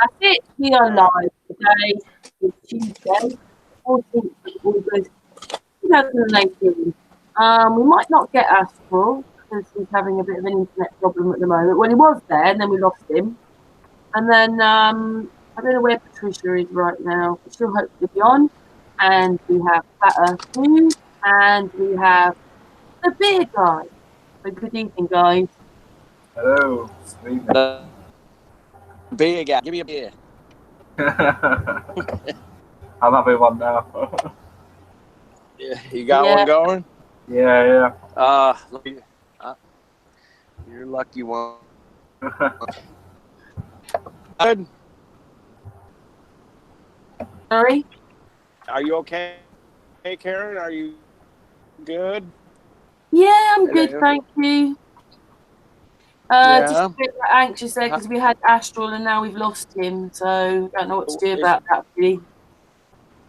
That's it. We are live today. It's Tuesday, 14th of August, 2018. We might not get Astral because he's having a bit of an internet problem at the moment. Well, he was there, and then we lost him. And then I don't know where Patricia is right now. But she'll hopefully be on. And we have Flat Earth News, and we have the beer guy. So good evening, guys. Hello. The beer guy. Give me a beer. I'm having one now. Yeah, you got one going? Yeah. You're lucky one. Good. Sorry? Are you okay, Karen? Are you good? Yeah, I'm good, thank you. Just a bit anxious there because we had Astral and now we've lost him, so don't know what to do about that really.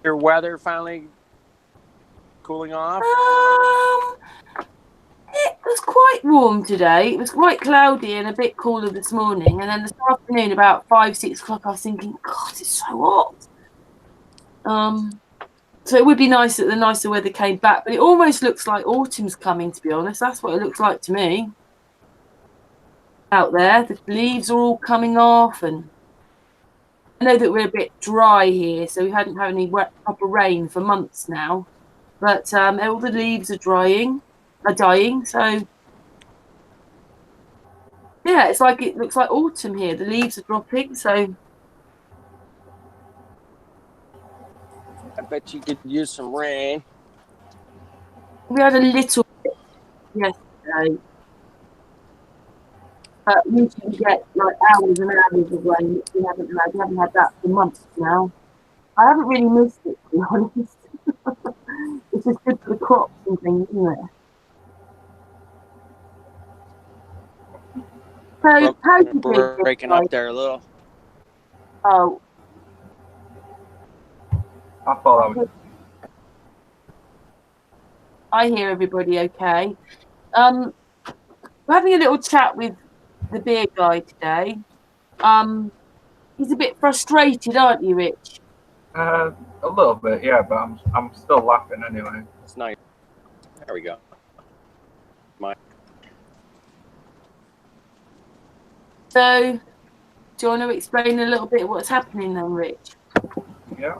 Your weather finally cooling off? It was quite warm today. It was quite cloudy and a bit cooler this morning, and then this afternoon about 5-6 o'clock I was thinking, God, it's so hot. So it would be nice that the nicer weather came back, but it almost looks like autumn's coming, to be honest. That's what it looks like to me. Out there, the leaves are all coming off, and I know that we're a bit dry here, so we hadn't had any wet proper rain for months now. But all the leaves are dying. So yeah, it's like it looks like autumn here. The leaves are dropping, so I bet you could use some rain. we had a little bit yesterday. But usually we get like hours and hours of rain, which we haven't had. We haven't had that for months now. I haven't really missed it, to be honest. It's just good for the crops and things, isn't it? So, how do you do breaking up there a little? Oh. I thought that was... I hear everybody okay. We're having a little chat with the beer guy today. He's a bit frustrated, aren't you, Rich? A little bit, yeah, but I'm still laughing anyway. It's nice. There we go. So, do you want to explain a little bit what's happening then, Rich? Yeah.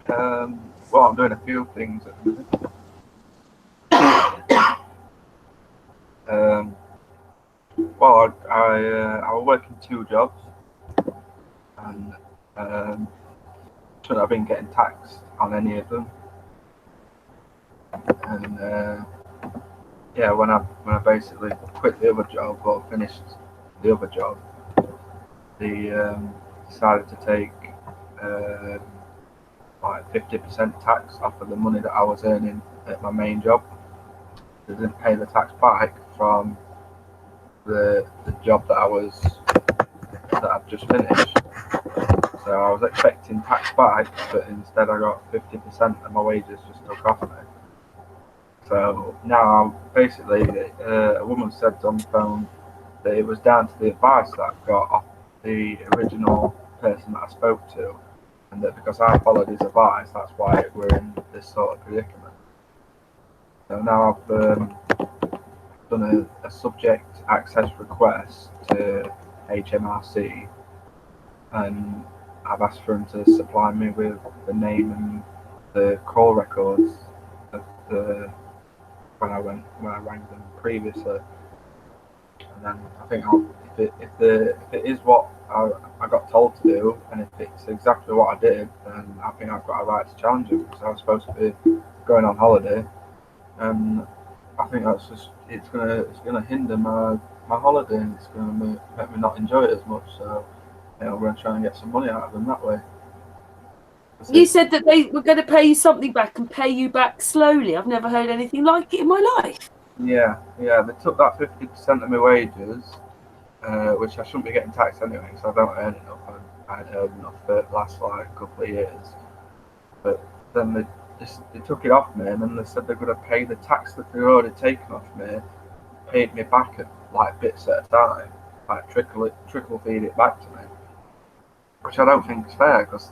Well, I'm doing a few things at the minute. Well, I was working 2 jobs, and shouldn't have been getting taxed on any of them. And yeah, when I basically quit the other job or finished the other job, they decided to take like 50% tax off of the money that I was earning at my main job. They didn't pay the tax back from the job that I've just finished. So I was expecting tax back, but instead I got 50% of my wages just took off me. So now basically a woman said on the phone that it was down to the advice that I got off the original person that I spoke to, and that because I followed his advice, that's why we're in this sort of predicament. So now I've done a subject access request to HMRC, and I've asked for him to supply me with the name and the call records of when I rang them previously. And then I think if it is what I got told to do, and if it's exactly what I did, then I think I've got a right to challenge it, because I was supposed to be going on holiday, and I think that's just it's gonna hinder my holiday, and it's gonna make me not enjoy it as much. So I'm gonna try and get some money out of them that way. You said that they were going to pay you something back and pay you back slowly. I've never heard anything like it in my life. Yeah. They took that 50% of my wages, which I shouldn't be getting taxed anyway, because I don't earn enough. I ain't earned enough for the last couple of years. But then they took it off me, and then they said they're going to pay the tax that they've already taken off me, paid me back at like bits at a time, like trickle feed it back to me. which I don't think is fair because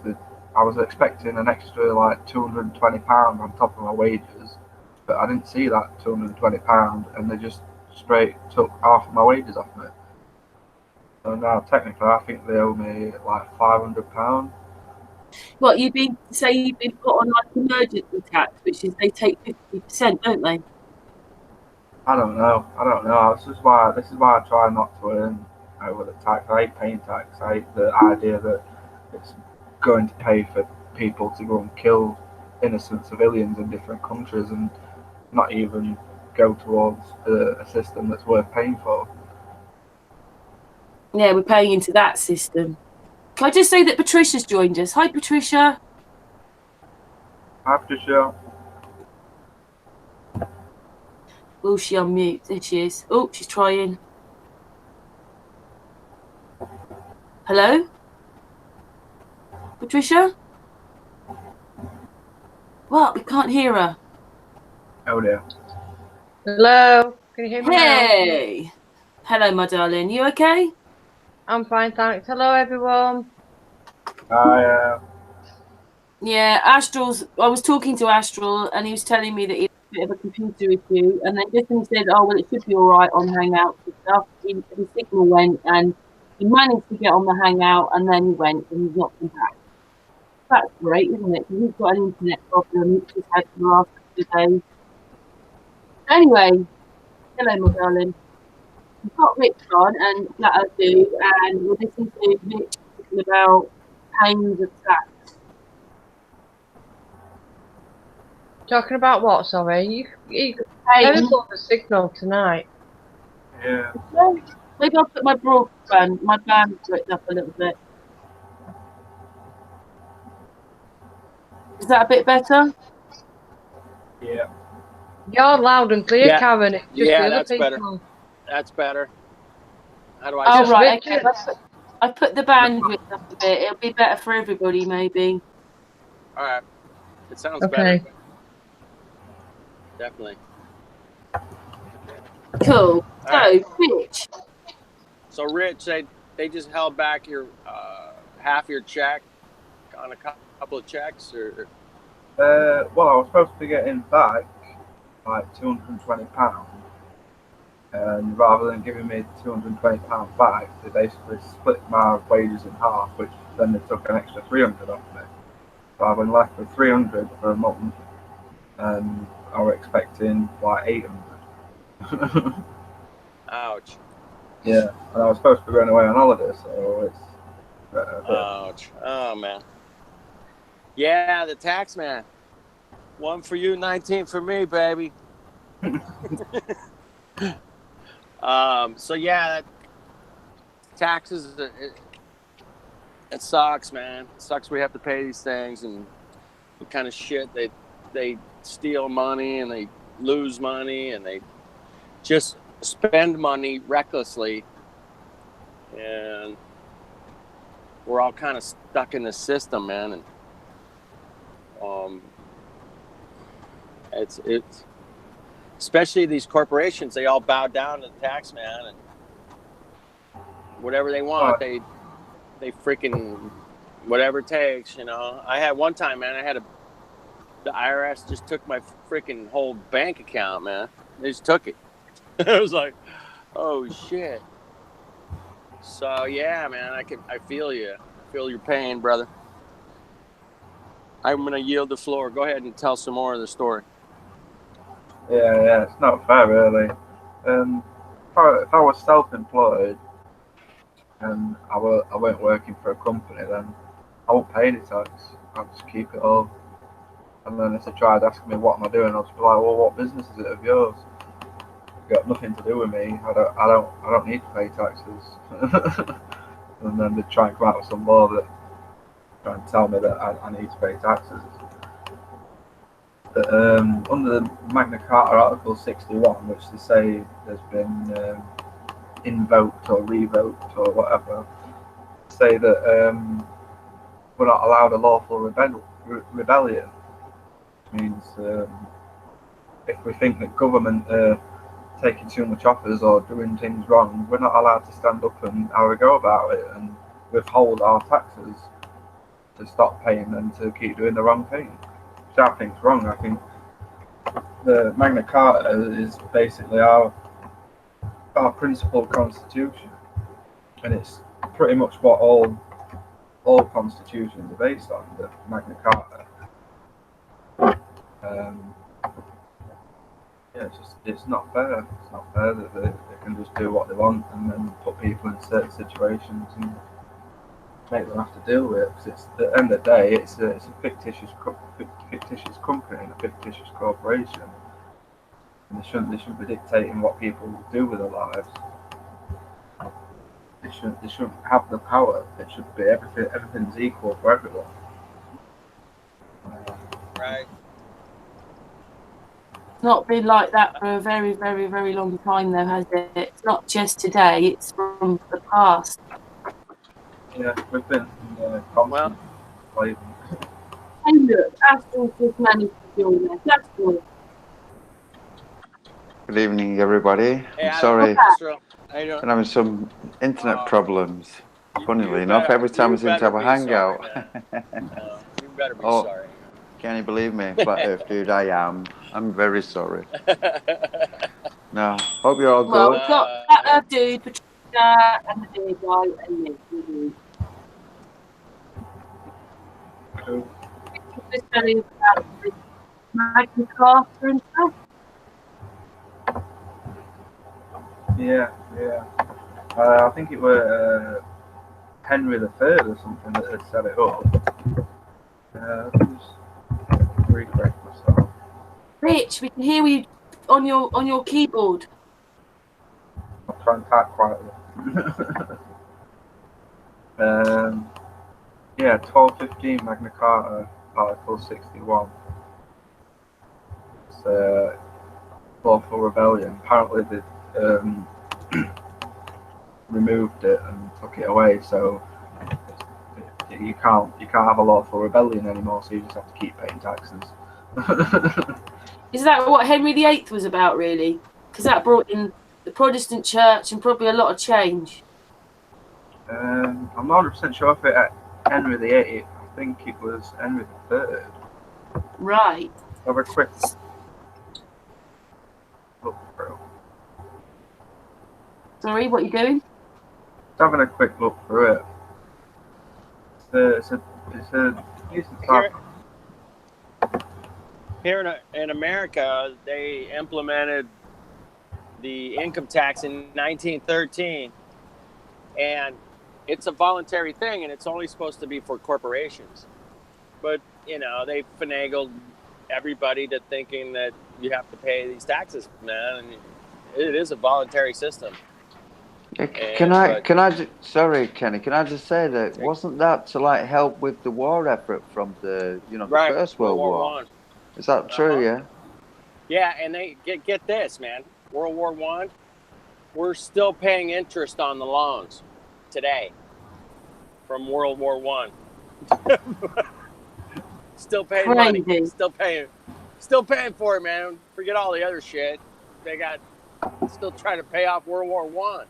I was expecting an extra like £220 on top of my wages, but I didn't see that £220, and they just straight took half of my wages off me. So now technically, I think they owe me like £500. What you've been put on like emergency tax, which is they take 50%, don't they? I don't know. This is why I try not to earn over the tax. I hate paying tax. I hate the idea that it's going to pay for people to go and kill innocent civilians in different countries and not even go towards a system that's worth paying for. Yeah, we're paying into that system. Can I just say that Patricia's joined us? Hi, Patricia. Hi, Patricia. Will she unmute? There she is. Oh, she's trying. Hello? Patricia? What? We can't hear her. Oh dear. Hello, can you hear me now? Hey! Hello, my darling. You okay? I'm fine, thanks. Hello, everyone. Yeah, Astral's. I was talking to Astral, and he was telling me that he had a bit of a computer issue, and then just when he said, "Oh well, it should be all right on Hangouts and stuff," his signal went, and he managed to get on the Hangout, and then he went, and he's not come back. That's great, isn't it? Because he's got an internet problem which he's had for the last couple of days. Anyway, hello, my darling. We've got Rich on and Flat Earth Dude, and we're listening to Rich talking about pains of tax. Talking about what, sorry? You Pain. haven't got the signal tonight. Yeah. Maybe I'll put my bandwidth up a little bit. Is that a bit better? Yeah. You're loud and clear, Yeah. Karen. It's just Yeah, the other that's better. people. That's better. How do I? Oh, Just right. Rich. Okay. I put the bandwidth up a bit. It'll be better for everybody, maybe. All right. It sounds Okay. better. Definitely. Cool. So, right. Rich. So, Rich, they just held back your half your check on a couple of checks, or Well, I was supposed to be getting back like £220, and rather than giving me £220 back, they basically split my wages in half, which then they took an extra 300 off me. So I've been left with 300 for a month, and I was expecting like 800. ouch. Yeah, and I was supposed to be going away on holiday, so it's Ouch. Oh man. Yeah, the tax man. 1 for you, 19 for me, baby. So yeah, taxes. It sucks, man. It sucks. We have to pay these things, and what kind of shit they steal money and they lose money and they just spend money recklessly, and we're all kind of stuck in the system, man. And it's especially these corporations, they all bow down to the tax man, and whatever they want, they freaking whatever it takes, you know. I had one time, man, the IRS just took my freaking whole bank account, man. They just took it. I was like, oh shit. So yeah, man, I feel you. I feel your pain, brother. I'm gonna yield the floor. Go ahead and tell some more of the story. Yeah, it's not fair, really. If I was self-employed and I weren't working for a company, then I won't pay any tax. I'll just keep it all. And then if they tried asking me what am I doing, I'll just be like, well, what business is it of yours? It's got nothing to do with me. I don't need to pay taxes. And then they try and come out with some law that try and tell me that I need to pay taxes. But, under the Magna Carta Article 61, which they say has been invoked or revoked or whatever, say that we're not allowed a lawful rebellion. Which means if we think that government are taking too much off us or doing things wrong, we're not allowed to stand up and have a go about it. And withhold our taxes to stop paying them to keep doing the wrong thing. Which I think's wrong. I think the Magna Carta is basically our principal constitution, and it's pretty much what all constitutions are based on. The Magna Carta. Yeah, it's not fair. It's not fair that they can just do what they want and then put people in certain situations and make them have to deal with it. Because it's at the end of the day, it's a fictitious company and a fictitious corporation, and they shouldn't be dictating what people do with their lives. They shouldn't have the power. It should be everything's equal for everyone. Right. It's not been like that for a very, very, very long time, though, has it? It's not just today, it's from the past. Yeah, we've been constant slavery. Hey, look, Astral just managed to join us. That's good. Good evening, everybody. Hey, I'm sorry, Astral. How you doing? I'm having some internet problems. Funnily You enough, better- every time you I seem to have a better be hangout. sorry, No, you better be Oh. sorry. Can you believe me? Flat Earth dude, I am. I'm very sorry. No, hope you're all Well, good. we've got that dude, Patricia, and the dear guy, and me. Cool. Just telling us about the Magna Carta and stuff. Yeah. I think it was Henry III or something that had set it up. Just refresh myself. Rich, we can hear you on your keyboard. I'll try and type quietly. 1215 Magna Carta, Article 61. It's lawful rebellion. Apparently they removed it and took it away, so you can't have a lawful rebellion anymore. So you just have to keep paying taxes. Is that what Henry VIII was about, really? Because that brought in the Protestant church and probably a lot of change. I'm not 100% sure if it Henry VIII. I think it was Henry III. Right. Have a quick look through. Sorry, what are you doing? Just having a quick look through it. It's a decent size. Here in America, they implemented the income tax in 1913, and it's a voluntary thing, and it's only supposed to be for corporations. But, they finagled everybody to thinking that you have to pay these taxes, man. And it is a voluntary system. Sorry, Kenny, can I just say that wasn't that to help with the war effort from the the First World War? Is that true? Yeah. Yeah, and they get this, man. World War I, we're still paying interest on the loans today from World War I. Still paying money. Still paying for it, man. Forget all the other shit. They got still trying to pay off World War I.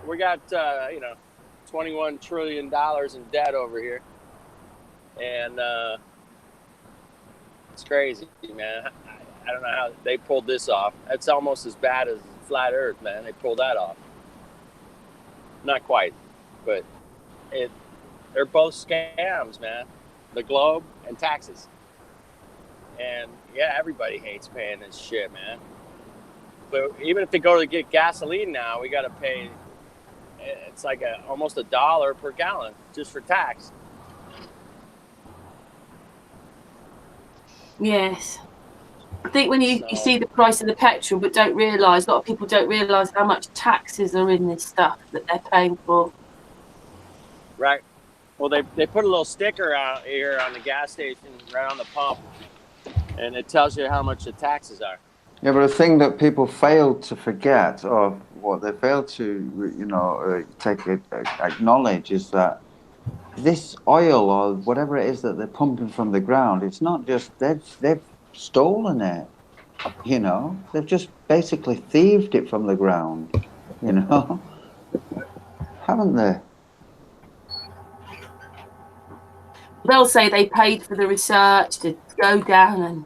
We got $21 trillion in debt over here, and it's crazy, man. I don't know how they pulled this off. That's almost as bad as Flat Earth, man. They pulled that off. Not quite, but they're both scams, man. The globe and taxes. And yeah, everybody hates paying this shit, man. But even if they go to get gasoline now, we got to pay. It's like almost $1 per gallon just for tax. Yes. I think when you see the price of the petrol, but don't realise, a lot of people don't realise how much taxes are in this stuff that they're paying for. Right. Well, they put a little sticker out here on the gas station, right on the pump, and it tells you how much the taxes are. Yeah, but the thing that people fail to forget, or what they fail to, acknowledge, is that this oil or whatever it is that they're pumping from the ground, it's not just they've stolen it. They've just basically thieved it from the ground. Haven't they? they'll say they paid for the research to go down and,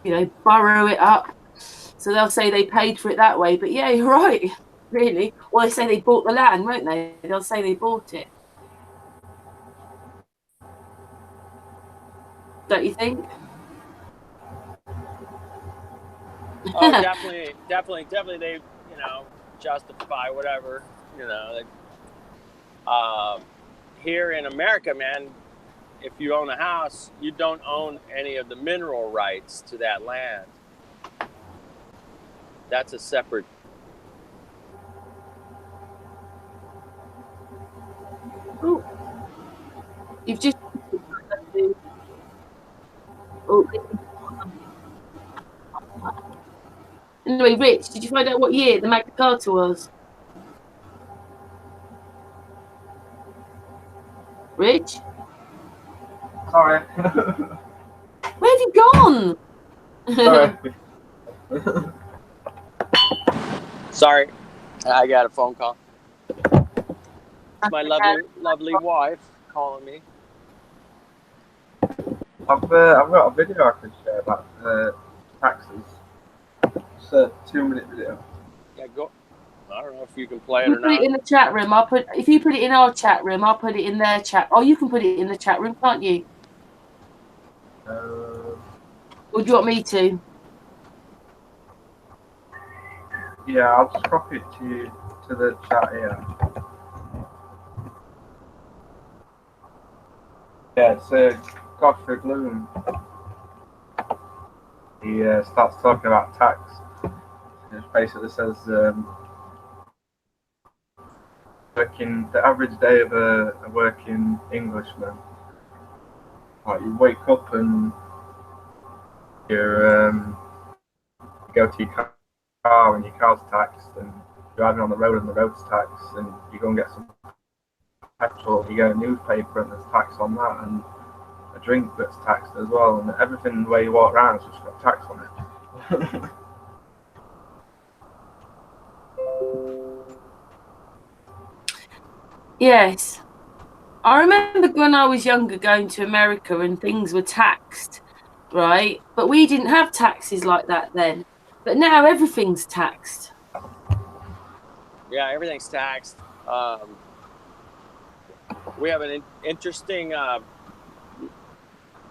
you know, burrow it up. So they'll say they paid for it that way. But yeah, you're right, really. Well, they say they bought the land, won't they? They'll say they bought it. Don't you think? Oh, definitely. They, you know, justify whatever, you know. Here in America, man, if you own a house, you don't own any of the mineral rights to that land. That's a separate. Oh, you've just. Oh. Anyway, Rich, did you find out what year the Magna Carta was? Rich? Sorry. Where have you gone? Sorry. Sorry, I got a phone call. It's my lovely wife calling me. I've got a video I can share about taxes. It's a 2-minute video. Yeah, go. I don't know if you can play it You or put it not. in the chat room. If you put it in our chat room, I'll put it in their chat. Oh, you can put it in the chat room, can't you? Or do you want me to? Yeah, I'll just copy it to the chat here. Yeah, it's Godfrey Bloom. He starts talking about tax. It basically says the average day of a working Englishman. Like you wake up and you go to your car and your car's taxed, and you're driving on the road and the road's taxed, and you go and get some petrol, you get a newspaper and there's tax on that, and a drink that's taxed as well, and everything the way you walk around has just got tax on it. Yes. I remember when I was younger going to America and things were taxed, right? But we didn't have taxes like that then. But now everything's taxed. Yeah, everything's taxed. We have an interesting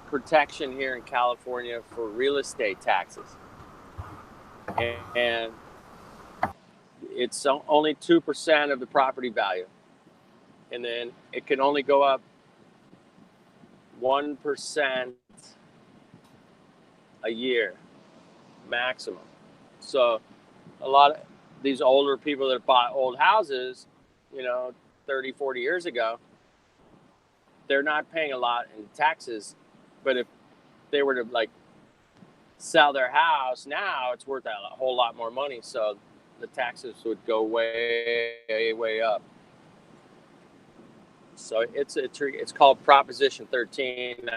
protection here in California for real estate taxes. And it's only 2% of the property value. And then it can only go up 1% a year maximum. So a lot of these older people that bought old houses, you know, 30, 40 years ago, they're not paying a lot in taxes. But if they were to like sell their house now, it's worth a whole lot more money. So the taxes would go way up. So it's called Proposition 13.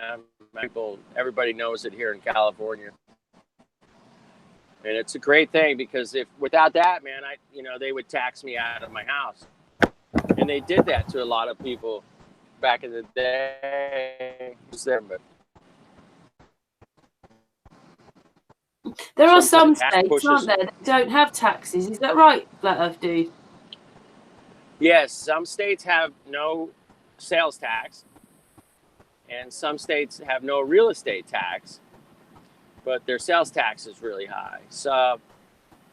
Everybody knows it here in California, and it's a great thing because if without that, man, they would tax me out of my house, and they did that to a lot of people back in the day. There are some states, aren't there, that don't have taxes. Is that right, Flat Earth Dude? Yes, some states have no sales tax, and some states have no real estate tax, but their sales tax is really high. So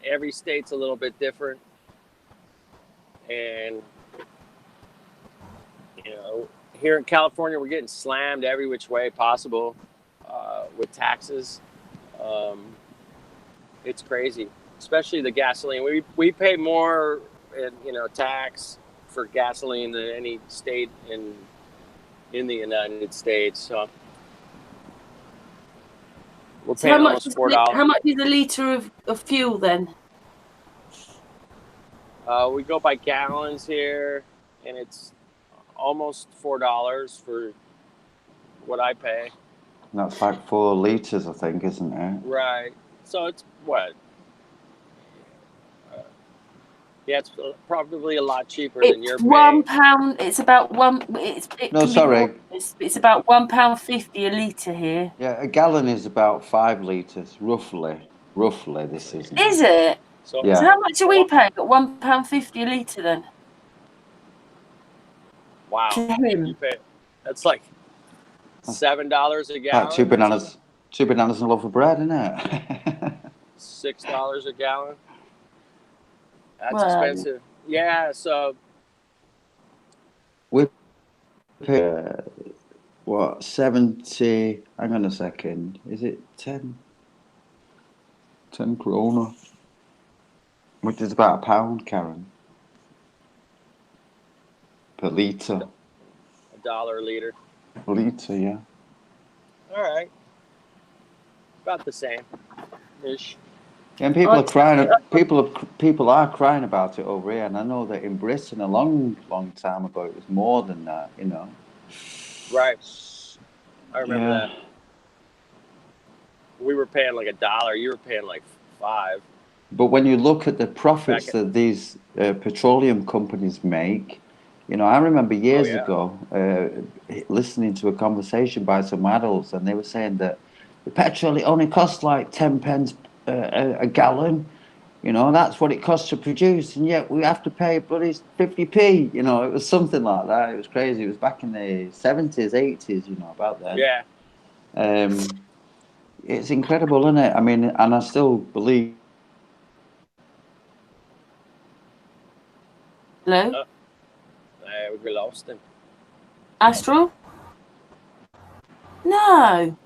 every state's a little bit different, and here in California, we're getting slammed every which way possible with taxes. It's crazy, especially the gasoline. We pay more tax for gasoline than any state in the United States. So we're paying almost $4. How much is a litre of fuel then? We go by gallons here, and it's almost $4 for what I pay. That's like 4 litres, I think, isn't it? Right. So it's what? Yeah, it's probably a lot cheaper than you're It's paying. £1. It's about one. It No, can sorry. be more. It's about £1.50 a litre here. Yeah, a gallon is about 5 litres, roughly. Roughly, this is. Is it? So Yeah. So how much are we paying? At £1.50 a litre then? wow, To you him. pay. That's like $7 a gallon. About 2 bananas. 2 bananas and a loaf of bread, isn't it? $6 a gallon. That's Well, expensive. Yeah. So We pay, what, 70? Hang on a second. Is it 10? 10 kroner? Which is about £1, Karen. Per litre. $1 a liter. Per litre, yeah. All right. About the same ish. And people are crying. People are crying about it over here, and I know that in Britain a long time ago it was more than that. You know. Right. I remember Yeah. that. We were paying like $1. You were paying like $5. But when you look at the profits that these petroleum companies make, you know, I remember years ago listening to a conversation by some adults, and they were saying that the petrol, it only costs like 10 pence a gallon. You know, that's what it costs to produce, and yet we have to pay bloody 50p. You know, it was something like that. It was crazy. It was back in the 70s, 80s, you know, about then. Yeah. It's incredible, isn't it? I mean, and I still believe. hello? We lost him. Astral? No.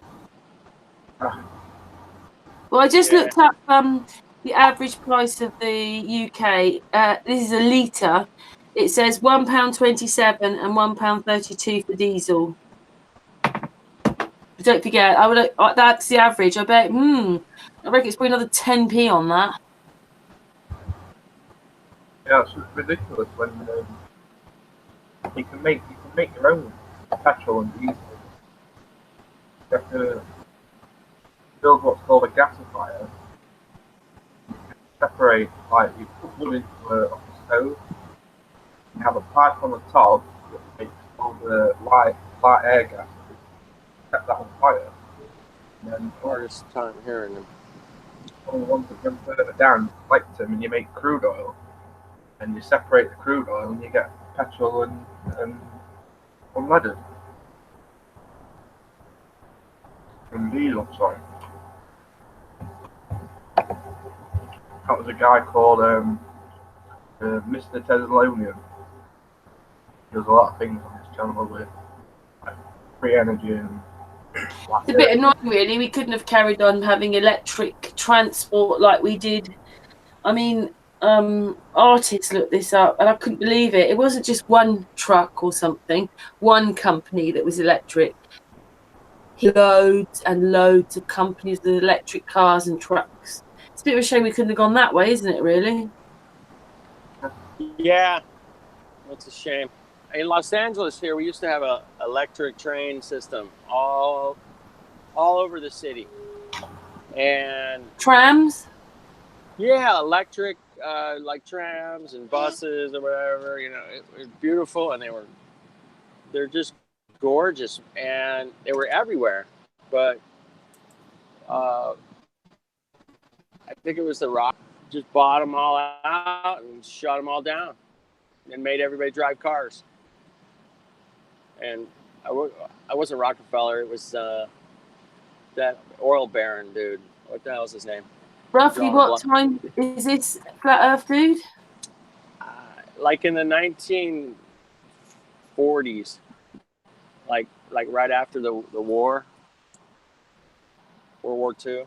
Well, I just looked up the average price of the UK. This is a litre. It says £1.27 and £1.32 for diesel. But don't forget, that's the average. I bet. I reckon it's probably another 10p on that. Yeah, it's ridiculous when you can make your own petrol and diesel. You have to build what's called a gasifier. Separate, like you put wood into a stove. You have a pipe on the top that makes all the light air gas. Set that on fire. And then Hardest time hearing him. all the ones that come further down, collect them, and you make crude oil. And you separate the crude oil, and you get petrol and unleaded. And diesel, sorry. That was a guy called Mr. Teslonian. He does a lot of things on his channel with like free energy and It's a bit annoying, really. We couldn't have carried on having electric transport like we did. I mean, artists looked this up, and I couldn't believe it. It wasn't just one truck or something, one company that was electric. Loads and loads of companies with electric cars and trucks. It's a bit of a shame we couldn't have gone that way, isn't it, really? Yeah, that's a shame. In Los Angeles here, we used to have a electric train system all over the city. And trams? Yeah, electric, like trams and buses or whatever. You know, it was beautiful, and they're just gorgeous, and they were everywhere. But I think it was the Rock just bought them all out and shut them all down, and made everybody drive cars. And I wasn't Rockefeller. It was that oil baron dude. What the hell is his name? Roughly what time is this Flat Earth dude? Like in the 1940s, like right after the war, World War II.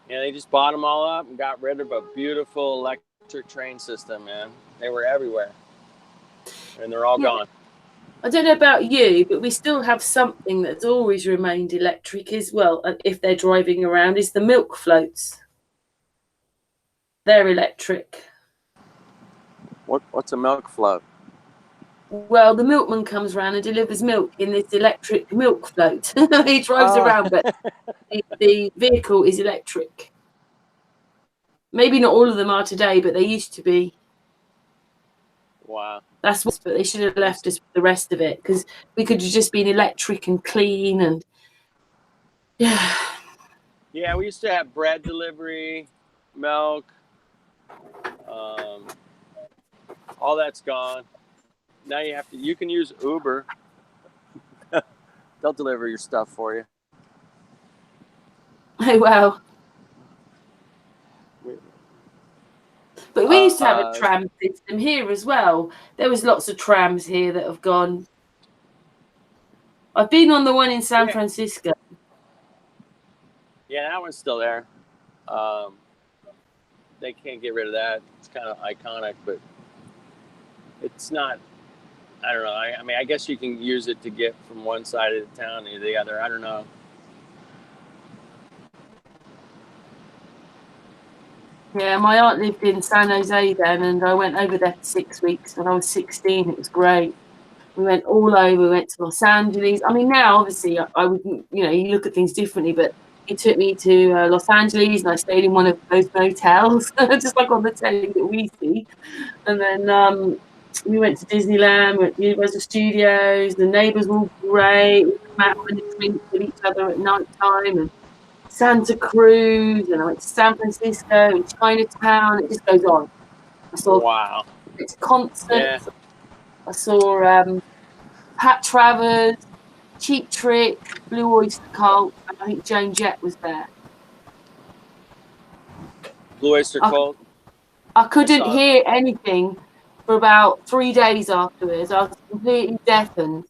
Yeah, they just bought them all up and got rid of a beautiful electric train system, man. They were everywhere, and they're all gone. I don't know about you, but we still have something that's always remained electric as well, if they're driving around, is the milk floats. They're electric. What's a milk float? Well, the milkman comes around and delivers milk in this electric milk float. He drives around, but the vehicle is electric. Maybe not all of them are today, but they used to be. Wow. That's what, but they should have left us with the rest of it, because we could have just been electric and clean and yeah. Yeah, we used to have bread delivery, milk. All that's gone. Now you can use Uber. They'll deliver your stuff for you. Oh well. But we used to have a tram system here as well. There was lots of trams here that have gone. I've been on the one in San Francisco. Yeah, that one's still there. They can't get rid of that. It's kind of iconic, but it's not. I don't know. I mean, I guess you can use it to get from one side of the town to the other. I don't know. Yeah, my aunt lived in San Jose then, and I went over there for 6 weeks when I was 16. It was great. We went all over. We went to Los Angeles. I mean, now obviously I wouldn't, you look at things differently, but he took me to Los Angeles, and I stayed in one of those motels, just like on the telly that we see. And then we went to Disneyland, we went to Universal Studios. The neighbours were all great. We come out and drink with each other at night time, and Santa Cruz, and I went to San Francisco and Chinatown. It just goes on. I saw concerts. Yeah. I saw Pat Travers, Cheap Trick, Blue Oyster Cult, and I think Joan Jett was there. Blue Oyster Cult? I couldn't hear anything for about 3 days afterwards. I was completely deafened.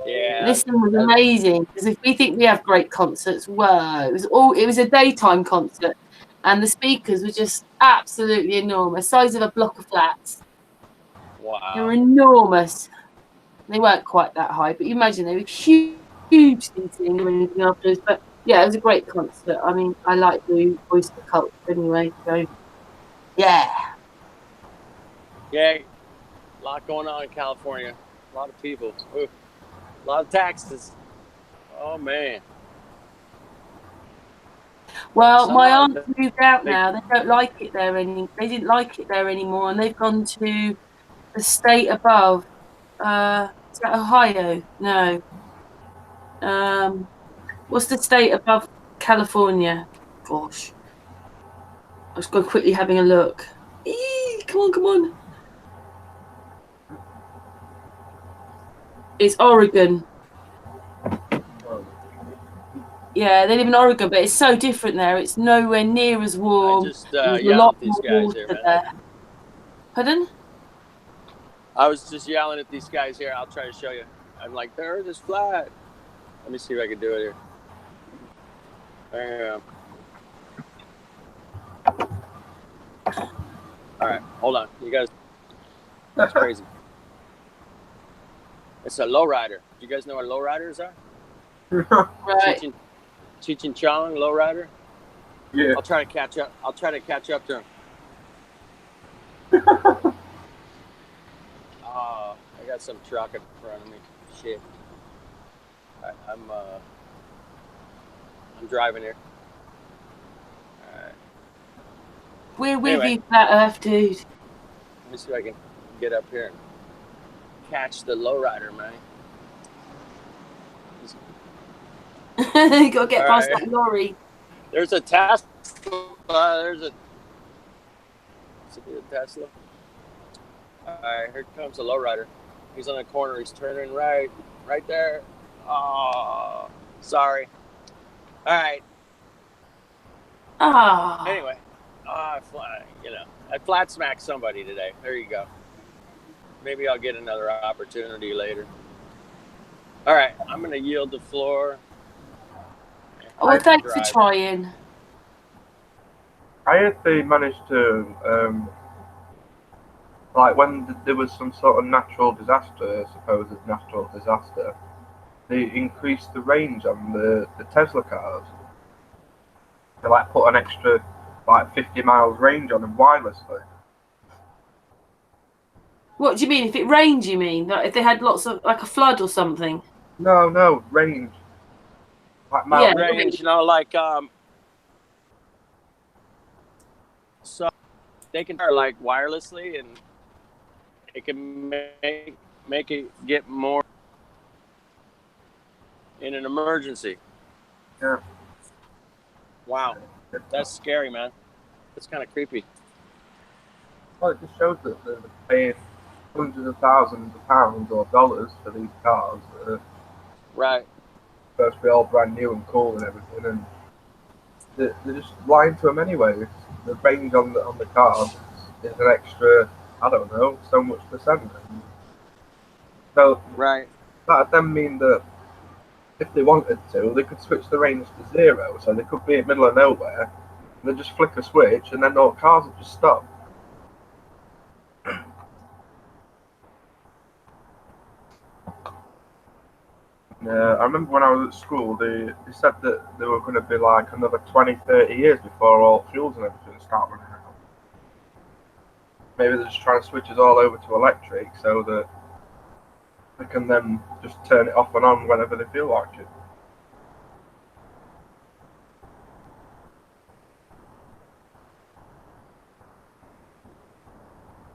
Yeah. This thing was amazing, because if we think we have great concerts, whoa, it was a daytime concert, and the speakers were just absolutely enormous, size of a block of flats. Wow. They were enormous. They weren't quite that high, but you imagine they were huge seating or anything afterwards. But yeah, it was a great concert. I mean, I like the Oyster Cult anyway, so yeah. Yeah, a lot going on in California. A lot of people. Ooh. A lot of taxes. Oh man. Well, my aunt's moved out now. They don't like it there They didn't like it there anymore, and they've gone to the state above. Is that Ohio? No. What's the state above California? Gosh. I was going quickly having a look. Come on. It's Oregon. Yeah, they live in Oregon, but it's so different there. It's nowhere near as warm. I just yelled at these guys here, man. There. Pardon? I was just yelling at these guys here. I'll try to show you. I'm like, the earth is flat. Let me see if I can do it here. There you go. All right, hold on. You guys, that's crazy. It's a lowrider. Do you guys know what lowriders are? Right. Cheech and Chong, lowrider. Yeah. I'll try to catch up. I'll try to catch up to him. Oh, I got some truck in front of me. Shit. I'm driving here. All right. We're with you, Flat Earth, dude. Let me see if I can get up here and catch the lowrider, man. You gotta get past that lorry. There's a Tesla. Is it a Tesla? All right, here comes a lowrider. He's on the corner. He's turning right there. Oh, sorry. All right. Anyway, I flat smacked somebody today. There you go. Maybe I'll get another opportunity later. All right, I'm gonna yield the floor. Well, thanks for trying. I heard they managed to, like when there was some sort of natural disaster, supposed natural disaster, they increased the range on the Tesla cars. They like put an extra 50 miles range on them wirelessly. What do you mean? If it rained, you mean? Like if they had lots of, like a flood or something? No, range. Like range, So they can start like wirelessly, and it can make it get more in an emergency. Yeah. Wow, that's scary, man. That's kind of creepy. Well, it just shows that they're paying hundreds of thousands of pounds or dollars for these cars that are Right. supposed to be all brand new and cool and everything, and they're just lying to them anyway. The range on the cars is an extra, I don't know, so much percent. And so Right. that'd then mean that if they wanted to, they could switch the range to 0, so they could be in the middle of nowhere, and they just flick a switch, and then all cars would just stop. I remember when I was at school, they said that there were going to be like another 20, 30 years before all fuels and everything start running out. Maybe they're just trying to switch us all over to electric so that they can then just turn it off and on whenever they feel like it.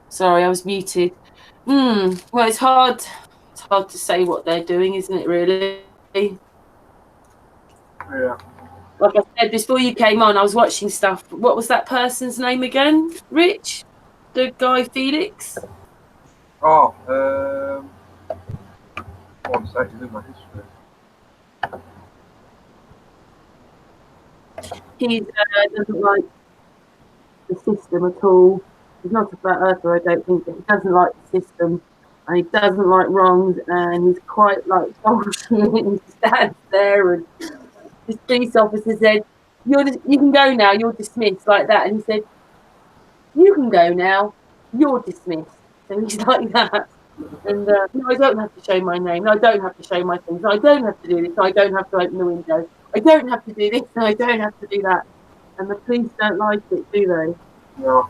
Sorry, I was muted. Well, it's hard to say what they're doing, isn't it, really? Yeah. Like I said, before you came on, I was watching stuff. What was that person's name again? Rich? The guy Felix? Oh, 1 second in my history. He doesn't like the system at all. He's not a flat earther, I don't think, but he doesn't like the system. And he doesn't like wrongs, and he's quite like bullshit. And he stands there, and this police officer said, you can go now, you're dismissed," like that. And he said, "You can go now, you're dismissed." And he's like that. And no, I don't have to show my name. No, I don't have to show my things. No, I don't have to do this. No, I don't have to open the window. I don't have to do this. No, I don't have to do that. And the police don't like it, do they? No.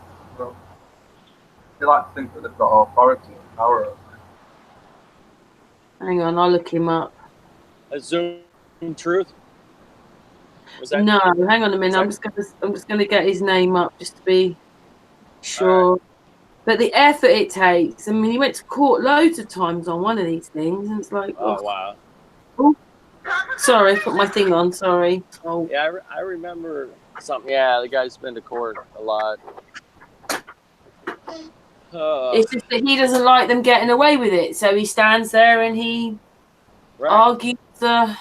They like to think that they've got authority and power over it. Hang on, I'll look him up. A Zoom truth. Was that? No, hang on a minute. I'm just gonna get his name up just to be sure. Right. But the effort it takes. I mean, he went to court loads of times on one of these things, and it's like, oh wow. Oh, sorry, I put my thing on. Sorry. Oh. Yeah, I remember something. Yeah, the guy's been to court a lot. It's just that he doesn't like them getting away with it, so he stands there and he argues. And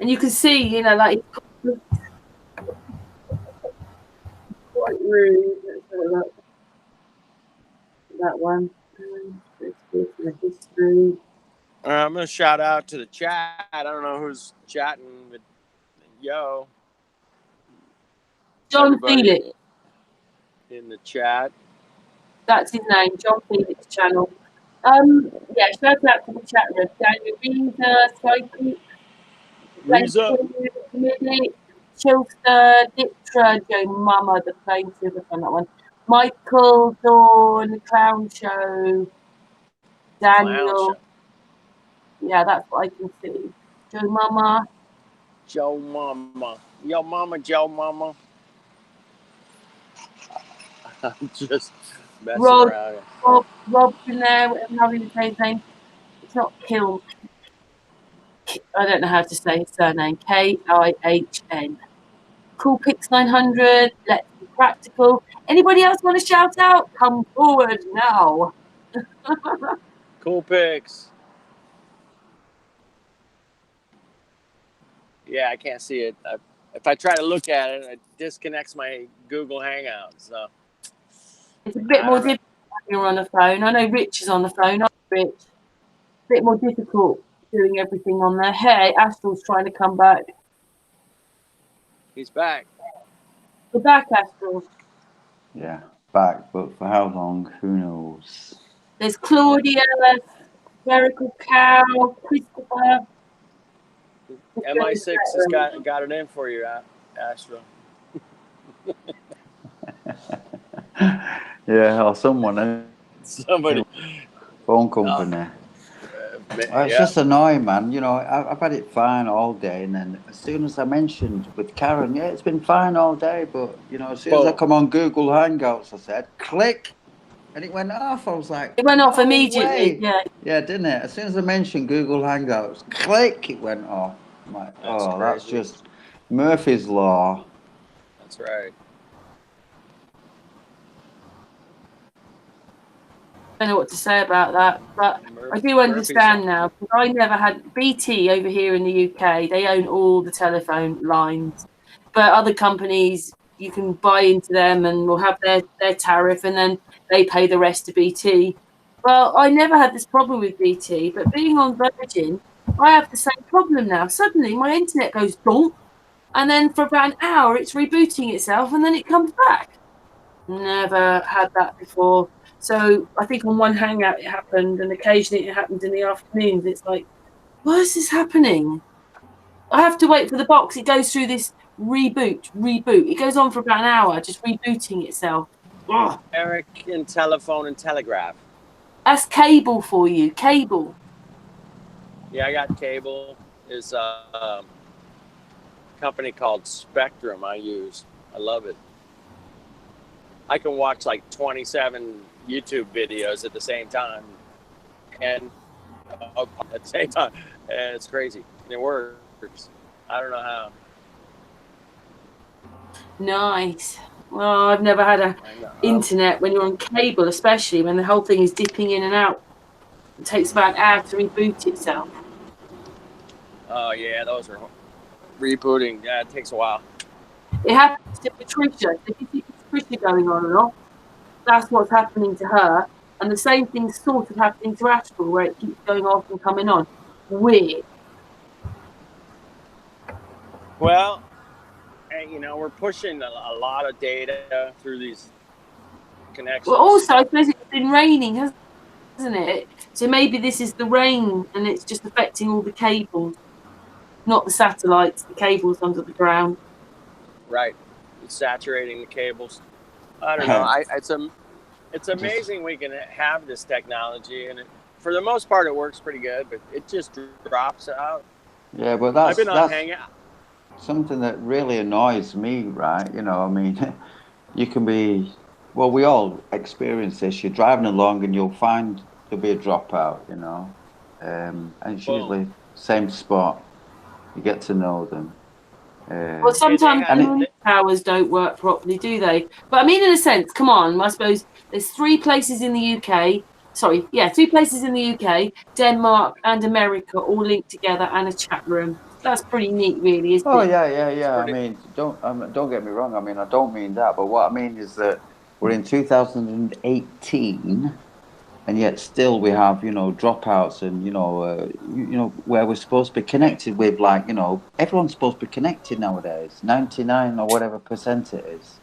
you can see, you know, like quite rude. That one. History. I'm gonna shout out to the chat. I don't know who's chatting with yo. John Felix in the chat. That's his name, John Felix channel. Yeah, shout out to the chat room. Daniel Reza, Psyche, Chilster, Diptra, Joe Mama, the plaintiff on that one. Michael, Dawn, the Clown Show, Daniel. Yeah, that's what I can see. Joe Mama. Joe Mama. Yo Mama, Joe Mama. I'm just messing around. Rob's in there, whatever you say his name. It's not Kilm. I don't know how to say his surname. K-I-H-N. Cool Pix 900. Let's be practical. Anybody else want to shout out? Come forward now. Cool Pix. Yeah, I can't see it. If I try to look at it, it disconnects my Google Hangout. So it's a bit more difficult when you're on the phone. I know Rich is on the phone. Rich. A bit more difficult doing everything on there. Hey, Astral's trying to come back. He's back. We're back, Astral. Yeah, back, but for how long? Who knows? There's Claudia, Jericho Cow, Christopher. MI6 has got it in for you, Astral. Yeah, or someone. Somebody. Phone company. It's just annoying, man. You know, I've had it fine all day, and then as soon as I mentioned with Karen, yeah, it's been fine all day, but you know, as soon as I come on Google Hangouts, I said click, and it went off. I was like, it went off "No immediately. way." Yeah, didn't it? As soon as I mentioned Google Hangouts, click, it went off. I'm like, that's just Murphy's Law. That's right. I don't know what to say about that, but I do understand now, because I never had BT over here in the UK. They own all the telephone lines, but other companies, you can buy into them and will have their tariff, and then they pay the rest to BT. Well, I never had this problem with BT, but being on Virgin, I have the same problem now. Suddenly my internet goes donk, and then for about an hour it's rebooting itself, and then it comes back. Never had that before. So I think on one hangout it happened, and occasionally it happens in the afternoons. It's like, why is this happening? I have to wait for the box. It goes through this reboot. It goes on for about an hour, just rebooting itself. Ugh. American Telephone and Telegraph. That's cable for you. Cable. Yeah, I got cable. Is a company called Spectrum I use. I love it. I can watch like 27 YouTube videos at the same time, and at the same time, and it's crazy. And it works. I don't know how. Nice. Well, I've never had internet when you're on cable, especially when the whole thing is dipping in and out. It takes about an hour to reboot itself. Oh yeah, those are rebooting. Yeah, it takes a while. It happens to Patricia. If you see Patricia going on and off, that's what's happening to her. And the same thing's sort of happening to Astral, where it keeps going off and coming on. Weird. Well, you know, we're pushing a lot of data through these connections. Well, also, I suppose it's been raining, hasn't it? So maybe this is the rain, and it's just affecting all the cables, not the satellites, the cables under the ground. Right. It's saturating the cables. I don't know. It's amazing we can have this technology, and for the most part, it works pretty good, but it just drops out. Yeah, but I've been on Hangout. Something that really annoys me, right? You know, I mean, you can be, well, we all experience this. You're driving along and you'll find there'll be a dropout, you know, and it's usually same spot. You get to know them. Well, sometimes the towers don't work properly, do they? But I mean, in a sense, come on, I suppose there's 3 places in the UK. Sorry, yeah, 3 places in the UK, Denmark and America, all linked together, and a chat room. That's pretty neat, really, isn't it? Oh yeah. I mean, don't get me wrong. I mean, I don't mean that, but what I mean is that we're in 2018, and yet still we have, you know, dropouts, and you know where we're supposed to be connected with, like, you know, everyone's supposed to be connected nowadays, 99 or whatever % it is.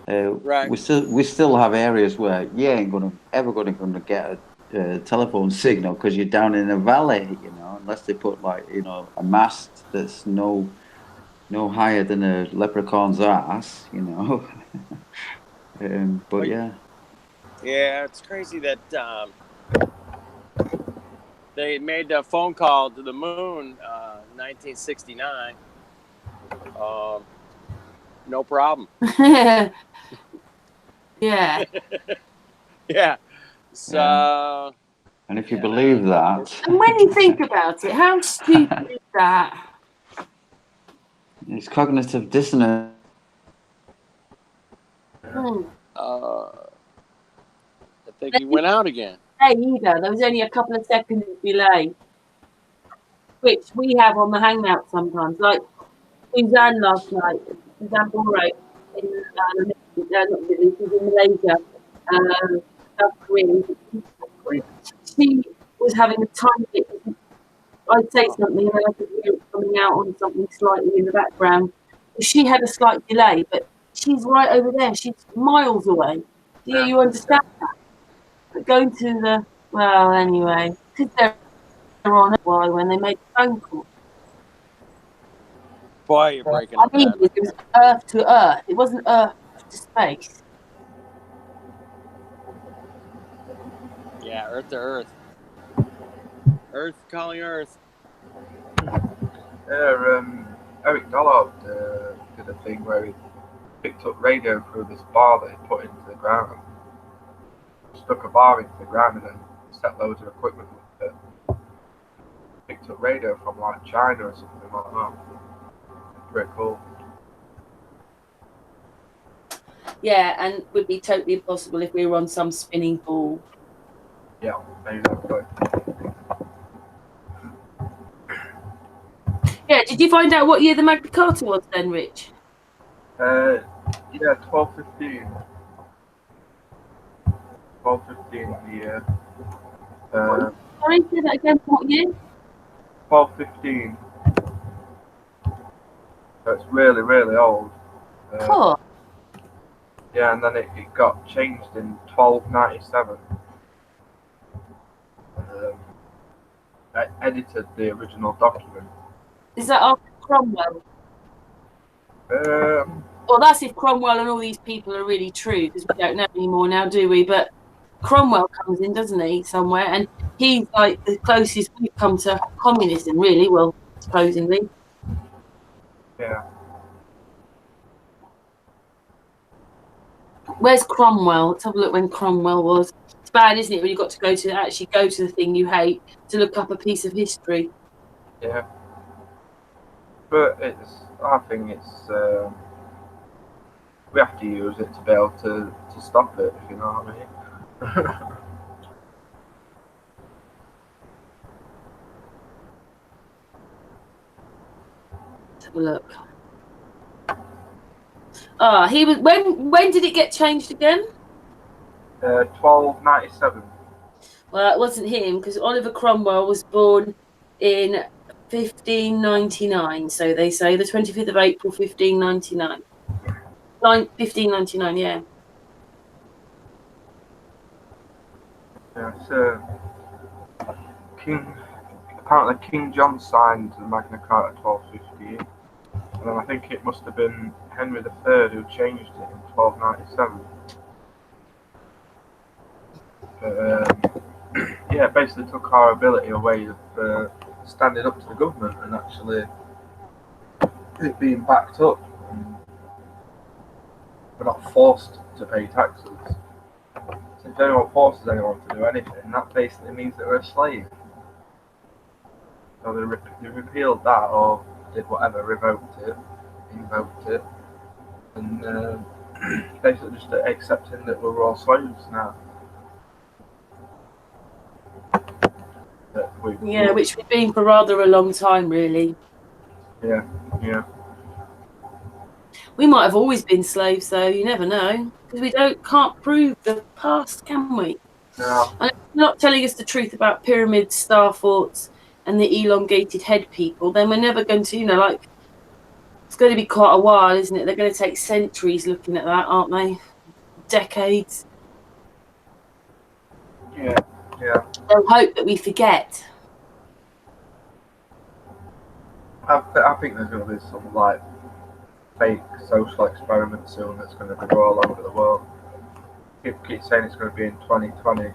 Right. We still have areas where you ain't ever gonna get a telephone signal because you're down in a valley, you know, unless they put, like, you know, a mast that's no higher than a leprechaun's ass, you know. But yeah. Yeah, it's crazy that they made a phone call to the moon 1969. No problem. Yeah. Yeah. So. And if you believe that. And when you think about it, how stupid is that? It's cognitive dissonance. I think he went out again. Either. There was only a couple of seconds delay, which we have on the Hangout sometimes. Like Suzanne last night, Suzanne Boro in Malaysia. She was having a tiny bit. I'd say something, and I could hear it coming out on something slightly in the background. She had a slight delay, but she's right over there. She's miles away. Yeah, you understand that? But going to anyway, because they're on why when they make a phone call. Boy, you're breaking up. I mean, it was Earth to Earth. It wasn't Earth to space. Yeah, Earth to Earth. Earth calling Earth. Eric Dollard did a thing where he picked up radio through this bar that he put into the ground. Stuck a bar into the ground and then set loads of equipment with it. Picked up radio from like China or something like that. Pretty cool. Yeah, and would be totally impossible if we were on some spinning ball. Yeah, exactly. Yeah, did you find out what year the Magna Carta was then, Rich? Yeah, 1215. 1215 the year. Sorry, say that again. What year? 1215. So it's really, really old. Cool. Yeah, and then it got changed in 1297. I edited the original document. Is that after Cromwell? Well, that's if Cromwell and all these people are really true, because we don't know anymore now, do we? But Cromwell comes in, doesn't he, somewhere? And he's like the closest we've come to communism, really, well, supposedly. Yeah. Where's Cromwell? Let's have a look when Cromwell was. It's bad, isn't it, when you've got to go to the thing you hate to look up a piece of history. Yeah. But I think we have to use it to be able to stop it, if you know what I mean. Let's have a look. He was when did it get changed again? 1297. Well, it wasn't him, because Oliver Cromwell was born in 1599. So they say the 25th of April, 1599. 1599, yeah. Yeah, so apparently King John signed the Magna Carta 1250, and then I think it must have been Henry III who changed it in 1297. Yeah, it basically took our ability away of standing up to the government and actually it being backed up. And we're not forced to pay taxes. So if anyone forces anyone to do anything, that basically means that we're a slave. So they repealed that, or did whatever, revoked it, invoked it, and basically just accepting that we're all slaves now. Which we've been for rather a long time, really. Yeah. We might have always been slaves, though. You never know, because we can't prove the past, can we? No. And if they're not telling us the truth about pyramids, star forts, and the elongated head people, then we're never going to, it's going to be quite a while, isn't it? They're going to take centuries looking at that, aren't they? Decades. Yeah. They'll hope that we forget. I think there's going to be some fake social experiment soon that's going to go all over the world. Keep saying it's going to be in 2020,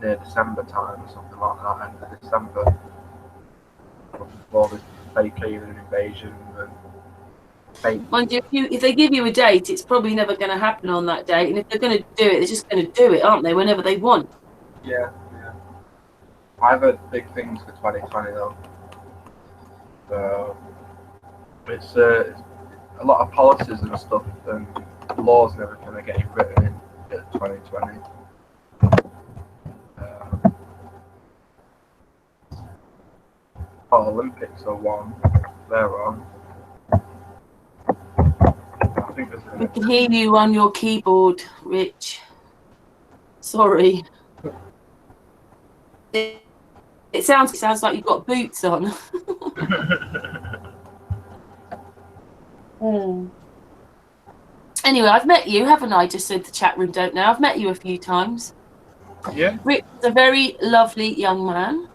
near December time or something like that, end of December. All this fake alien invasion and fake. Mind you, if they give you a date, it's probably never going to happen on that date. And if they're going to do it, they're just going to do it, aren't they? Whenever they want. Yeah. I've heard big things for 2020 though. So it's a lot of policies and stuff and laws and everything are getting written in 2020. Olympics are one. They're on. I think We can hear you on your keyboard, Rich. Sorry. It sounds like you've got boots on. Anyway, I've met you, haven't I? Just so the chat room don't know. I've met you a few times. Yeah. Rich is a very lovely young man.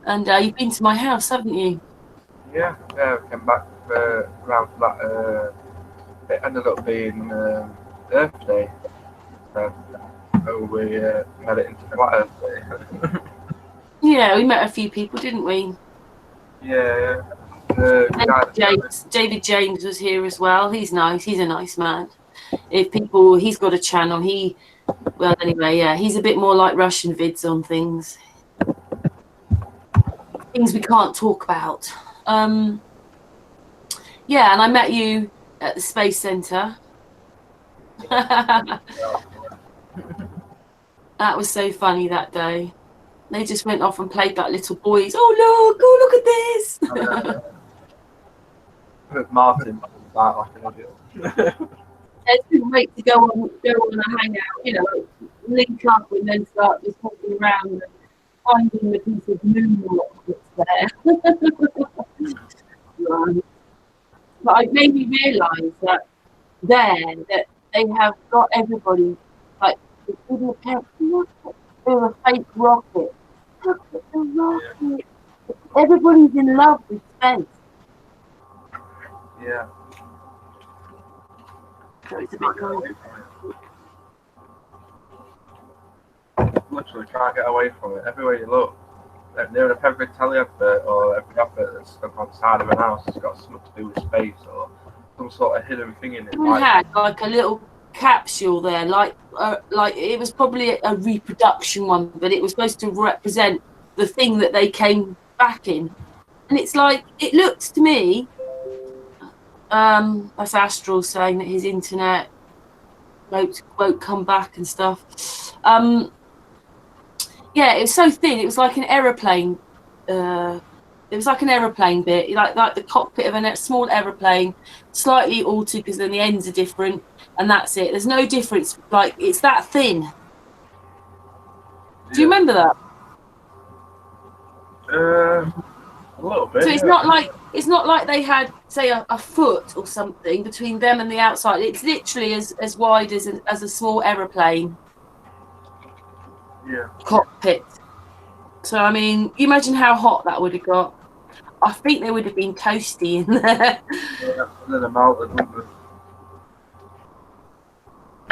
And you've been to my house, haven't you? Yeah, I came back around for that. It ended up being Earth Day. So Oh, we made it into flat Earth. Yeah, we met a few people, didn't we? Yeah. David James was here as well. He's nice. He's a nice man. He's got a channel. Well, anyway, yeah, he's a bit more like Russian vids on things we can't talk about. Yeah, and I met you at the Space Center. That was so funny that day. They just went off and played like little boys. Oh, look at this. Martin like an idiot. I couldn't wait to go on a hangout, link up and then start just walking around and finding the piece of moon rock that's there. But it made me realise that they have got everybody, like, look at a fake rocket. Look at the rocket. Everybody's in love with space. Yeah. So it's a bit cool. Literally can't get away from it. Everywhere you look, near every telly advert or every advert that's stuck on the side of an house has got something to do with space or some sort of hidden thing in it. We had like a little capsule there, like it was probably a reproduction one, but it was supposed to represent the thing that they came back in. And it's like, it looks to me, that's Astral saying that his internet won't come back and stuff. Yeah, it was so thin. It was like an aeroplane. It was like an aeroplane bit, like the cockpit of a small aeroplane, slightly altered because then the ends are different, and that's it. There's no difference. Like, it's that thin. Yeah. Do you remember that? A little bit. So it's not like they had, say, a foot or something between them and the outside. It's literally as wide as a small aeroplane. Yeah. Cockpit. So I mean, you imagine how hot that would have got. I think they would have been toasty in there. Yeah, and then a melted, wouldn't they?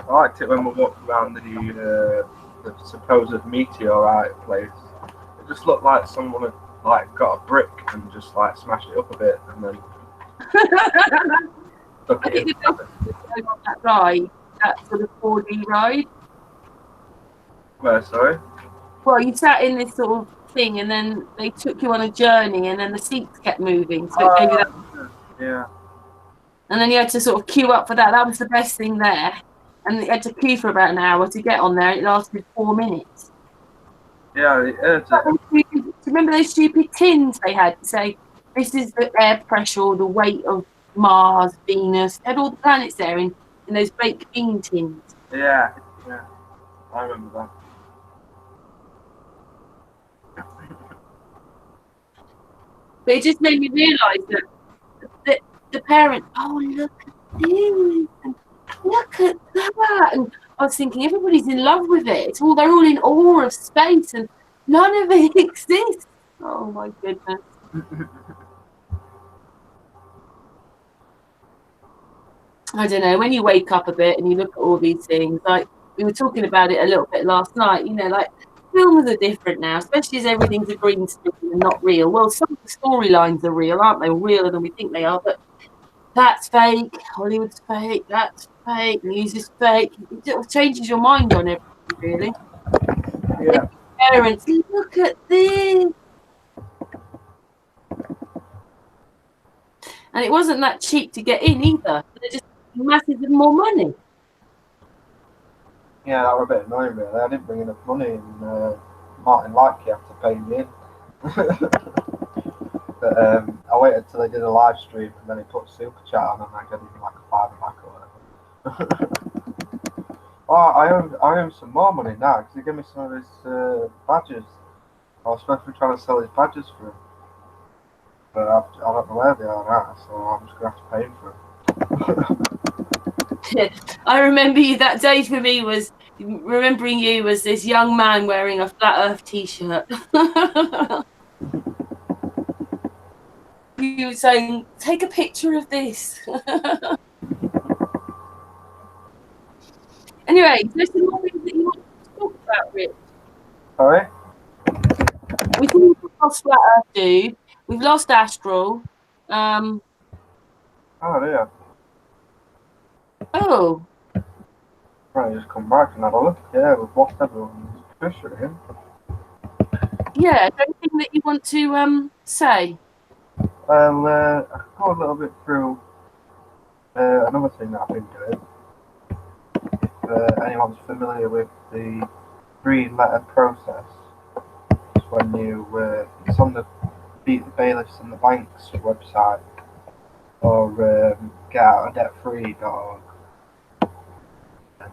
I liked it when we walked around the supposed meteorite place. It just looked like someone had got a brick and just smashed it up a bit and then I think the best was on that ride, that sort of 4D ride. Where, sorry? Well, you sat in this sort of thing and then they took you on a journey and then the seats kept moving. So it gave you that. Yeah. And then you had to sort of queue up for that. That was the best thing there. And you had to queue for about an hour to get on there. It lasted 4 minutes. Yeah, Do you remember those stupid tins they had to say, this is the air pressure or the weight of Mars, Venus? They had all the planets there in those baked bean tins. Yeah. I remember that. But it just made me realise that the parents, oh, look at this, and look at that. And I was thinking, everybody's in love with it. They're all in awe of space, and none of it exists. Oh, my goodness. I don't know, when you wake up a bit and you look at all these things, like we were talking about it a little bit last night, films are different now, especially as everything's a green screen and not real. Well, some of the storylines are real, aren't they? Realer than we think they are, but that's fake, Hollywood's fake, that's fake, news is fake. It changes your mind on everything, really. Yeah. Parents, look at this. And it wasn't that cheap to get in either. They're just masses of more money. Yeah, that was a bit annoying, really. I didn't bring enough money, and Martin Likey had to pay me in. But I waited till they did a live stream, and then he put super chat on, and I gave him a $5 back or whatever. I owe him some more money now because he gave me some of his badges. I was supposed to be trying to sell his badges for him, but I don't know where they are now, so I'm just gonna have to pay him for them. I remember you, that day for me was remembering you as this young man wearing a Flat Earth t-shirt. You were saying, take a picture of this. Anyway, there's some more things that you want to that, Rich. Sorry? We think we've lost that dude. We've lost Astral. Oh, dear. Oh, Right, just come back and have a look. Yeah, we've lost everyone's Patricia again. yeah. Anything that you want to say? Well, I can go a little bit through another thing that I've been doing. If anyone's familiar with the three-letter process, it's when you it's on the Beat the Bailiffs and the Banks website, or getoutofdebtfree.org, and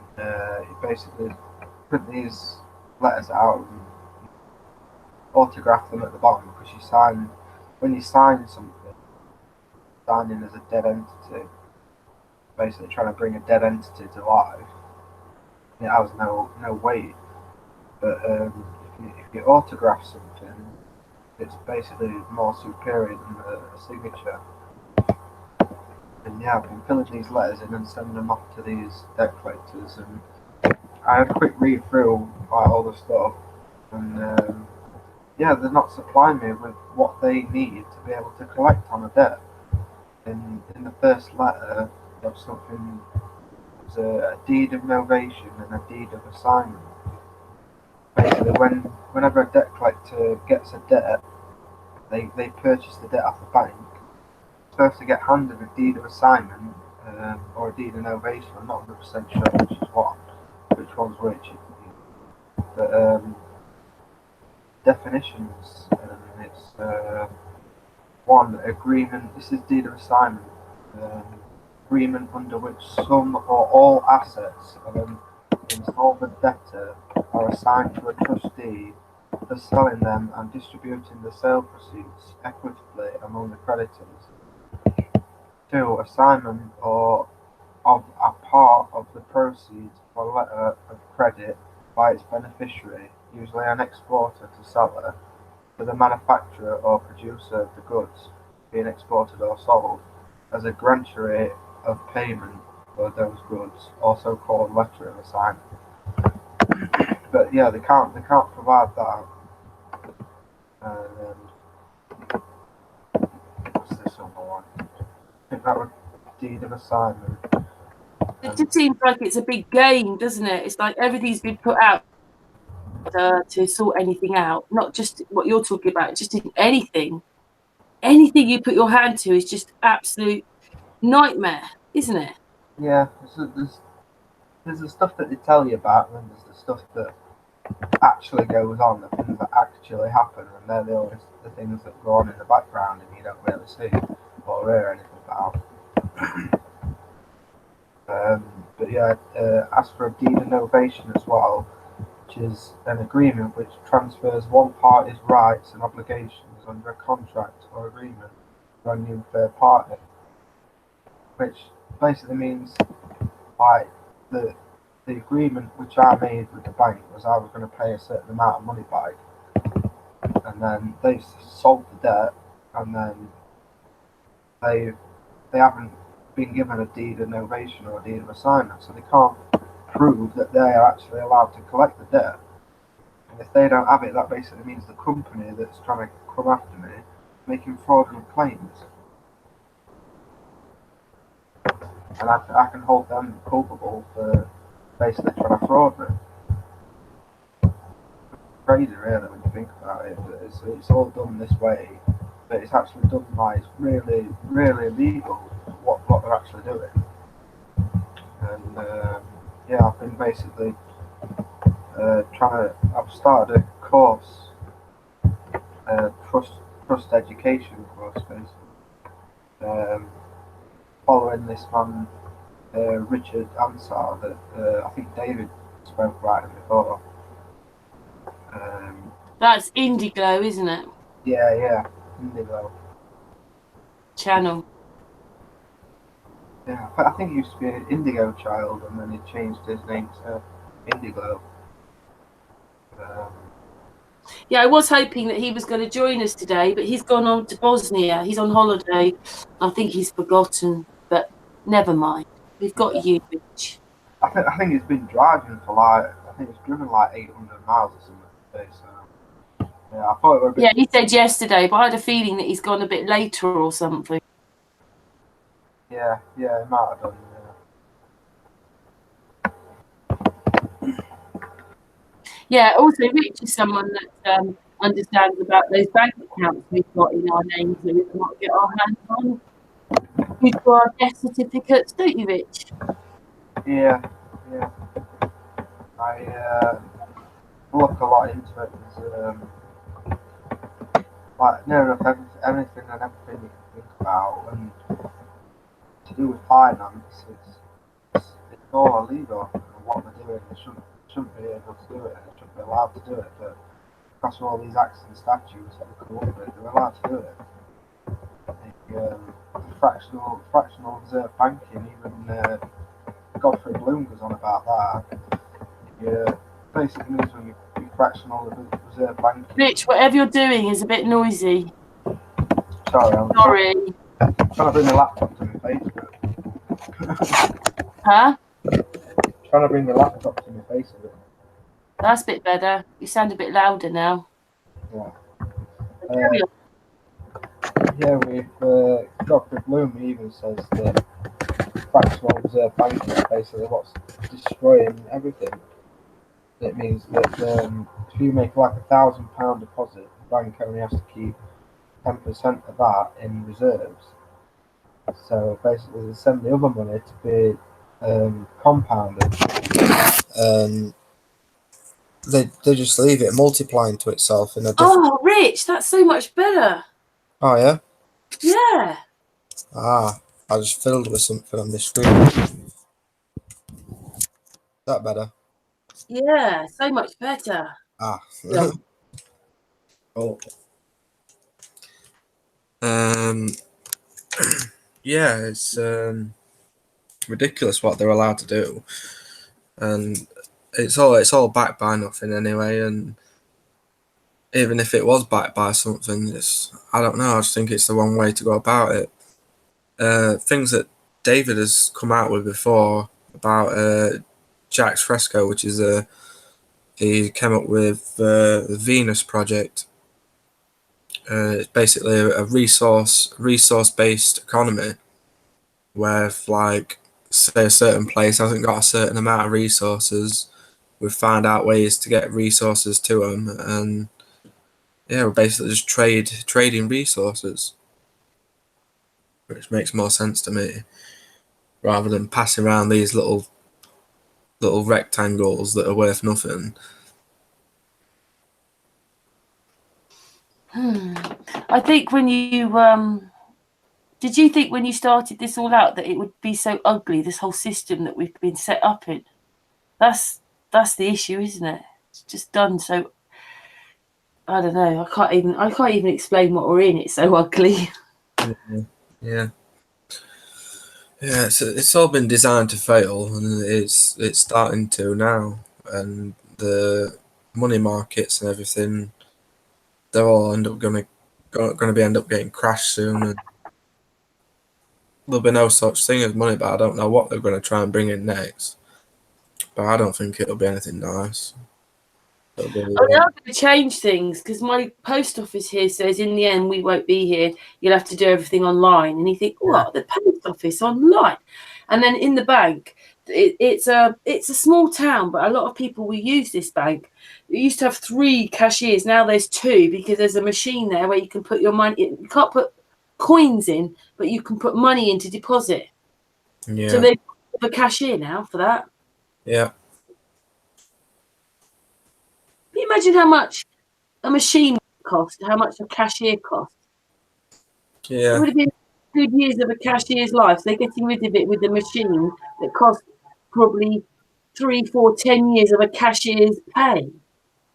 you basically print these letters out and autograph them at the bottom, because you sign when you sign something, signing as a dead entity, basically trying to bring a dead entity to life. It has no weight, but if you autograph something, it's basically more superior than a signature. And yeah, I've been filling these letters in and sending them off to these debt collectors, and I had a quick read through all the stuff, and yeah, they're not supplying me with what they need to be able to collect on a debt. In the first letter, there's something. There's a deed of novation and a deed of assignment. Basically, whenever a debt collector gets a debt, they purchase the debt off the bank. They're supposed to get handed a deed of assignment or a deed of novation. I'm not 100% sure which one's which. But definitions, it's one agreement. This is deed of assignment. Agreement under which some or all assets of an insolvent debtor are assigned to a trustee for selling them and distributing the sale proceeds equitably among the creditors. 2. Assignment or of a part of the proceeds for letter of credit by its beneficiary, usually an exporter to seller, to the manufacturer or producer of the goods being exported or sold, as a grantory of payment for those goods, also called letter of assignment. But yeah, they can't provide that. And what's this other one? I think that was deed of assignment. It just seems like it's a big game, doesn't it? It's like everything's been put out to sort anything out. Not just what you're talking about, just in anything. Anything you put your hand to is just absolute nightmare, isn't it? Yeah, there's the stuff that they tell you about, and then there's the stuff that actually goes on, the things that actually happen, and they're the things that go on in the background and you don't really see or hear anything about. But yeah, ask for a deed of novation as well, which is an agreement which transfers one party's rights and obligations under a contract or agreement to a new third party, which basically means like the agreement which I made with the bank was I was going to pay a certain amount of money back, and then they sold the debt, and then they haven't been given a deed of novation or a deed of assignment, so they can't prove that they are actually allowed to collect the debt. And if they don't have it, that basically means the company that's trying to come after me making fraudulent claims, and I can hold them culpable for basically trying to fraud me. Crazy, really, when you think about it. But it's all done this way, but it's actually done by it's really, really illegal what they're actually doing. And yeah, I've been basically I've started a course, trust education course, basically, following this man, Richard Ansar, that I think David spoke about him before. That's Indigo, isn't it? Yeah, Indigo. Channel. Yeah, I think he used to be an Indigo child, and then he changed his name to Indigo. Yeah, I was hoping that he was going to join us today, but he's gone on to Bosnia. He's on holiday. I think he's forgotten, but never mind. We've got you, Rich. I think he's been driving for like I think it's driven like 800 miles or something today. So yeah, I thought it would be. Yeah, he said yesterday, but I had a feeling that he's gone a bit later or something. Yeah, it might have done. Yeah, also Rich is someone that understands about those bank accounts we've got in our names that we cannot get our hands on. You do our death certificates, don't you, Rich? Yeah. I look a lot into it. There's, like near enough everything and everything you can think about, and to do with finance, it's all illegal. And what they're doing, they shouldn't be able to do it, and they shouldn't be allowed to do it. But across all these acts and statutes that they come up with, they're allowed to do it. Fractional reserve banking, even Godfrey Bloom goes on about that. Basically means when you fractional reserve banking. Rich, whatever you're doing is a bit noisy. Sorry, I'm Sorry. trying to bring the laptop to my face. Huh? Trying to bring the laptop to my face a bit. That's a bit better. You sound a bit louder now. Yeah. Carry on. Yeah, with Dr. Bloom even says that fractional reserve banking is basically what's destroying everything. It means that if you make like £1,000 deposit, the bank only has to keep 10% of that in reserves. So basically, they send the other money to be compounded. They just leave it multiplying to itself in a different. Oh, Rich, that's so much better. Oh yeah. Yeah. I just fiddled with something on this screen. Is that better? Yeah, so much better. Yeah. Oh. Yeah, it's ridiculous what they're allowed to do, and it's all backed by nothing anyway. And even if it was backed by something, I don't know. I just think it's the wrong way to go about it. Things that David has come out with before about Jack's fresco, which is he came up with the Venus project. It's basically a resource based economy where if, like, say a certain place hasn't got a certain amount of resources, we've found out ways to get resources to them, and yeah, we're basically just trading resources, which makes more sense to me rather than passing around these little rectangles that are worth nothing. I think when you did you think when you started this all out that it would be so ugly, this whole system that we've been set up in? That's the issue, isn't it? It's just done so. I don't know. I can't even explain what we're in. It's so ugly. Yeah. It's all been designed to fail, and it's starting to now. And the money markets and everything, they're all end up going to getting crashed soon. And there'll be no such thing as money, but I don't know what they're going to try and bring in next. But I don't think it'll be anything nice. Oh, they are going to change things because my post office here says in the end we won't be here. You'll have to do everything online. And you think, what? The post office online? And then in the bank, it's a small town, but a lot of people will use this bank. We used to have 3 cashiers. Now there's 2 because there's a machine there where you can put your money. You can't put coins in, but you can put money into deposit. Yeah. So they've got a cashier now for that. Yeah. Can you imagine how much a machine cost, how much a cashier cost? Yeah. It would have been good years of a cashier's life. So they're getting rid of it with the machine that cost probably 3, 4, 10 years of a cashier's pay.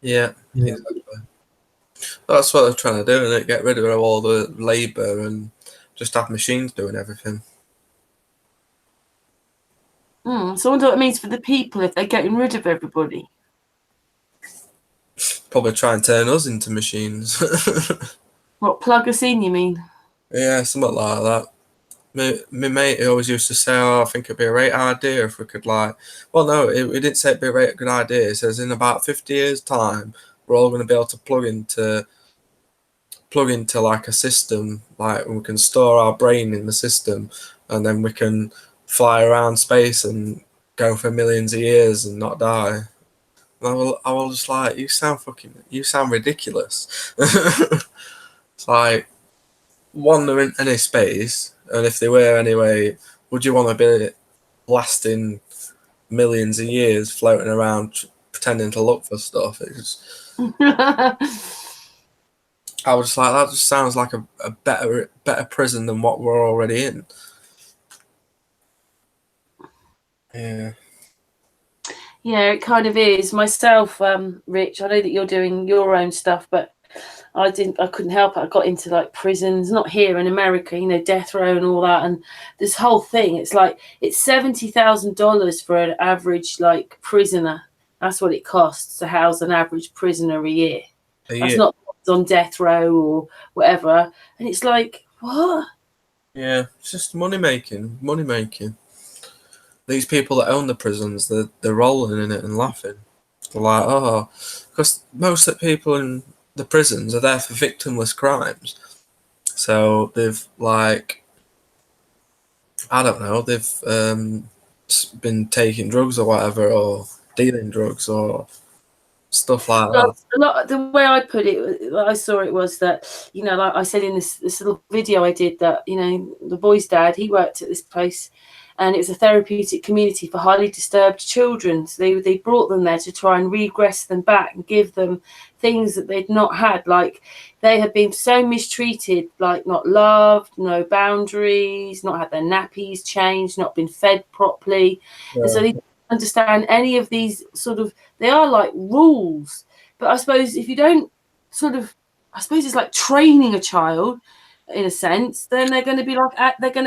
Yeah, exactly. That's what they're trying to do, isn't it? Get rid of all the labour and just have machines doing everything. So I wonder what it means for the people if they're getting rid of everybody. Probably try and turn us into machines. What, plug us in, you mean? Yeah, something like that. my mate, he always used to say, "Oh, I think it'd be a great idea if we could like." Well, no, it didn't say it'd be a great good idea. It says in about 50 years' time, we're all going to be able to plug into like a system, like we can store our brain in the system, and then we can fly around space and go for millions of years and not die. And I was just like, you sound ridiculous. It's like, one, they're in any space, and if they were anyway, would you want to be lasting millions of years floating around pretending to look for stuff? I was just like, that just sounds like a better prison than what we're already in. Yeah. Yeah, it kind of is. Myself, Rich, I know that you're doing your own stuff, but I couldn't help it. I got into like prisons, not here in America, death row and all that. And this whole thing, it's like, it's $70,000 for an average like prisoner. That's what it costs to house an average prisoner a year. That's not on death row or whatever. And it's like, what? Yeah, it's just money making. These people that own the prisons, they're rolling in it and laughing. They're like, oh, because most of the people in the prisons are there for victimless crimes. So they've like, I don't know, they've been taking drugs or whatever, or dealing drugs or stuff like that. The way I put it, I saw it was that, like I said in this little video I did, that, the boy's dad, he worked at this place, and it was a therapeutic community for highly disturbed children. So they brought them there to try and regress them back and give them things that they'd not had. Like, they had been so mistreated, like not loved, no boundaries, not had their nappies changed, not been fed properly. Yeah. And so they didn't understand any of these they are like rules. But I suppose if you don't I suppose it's like training a child in a sense, then they're going to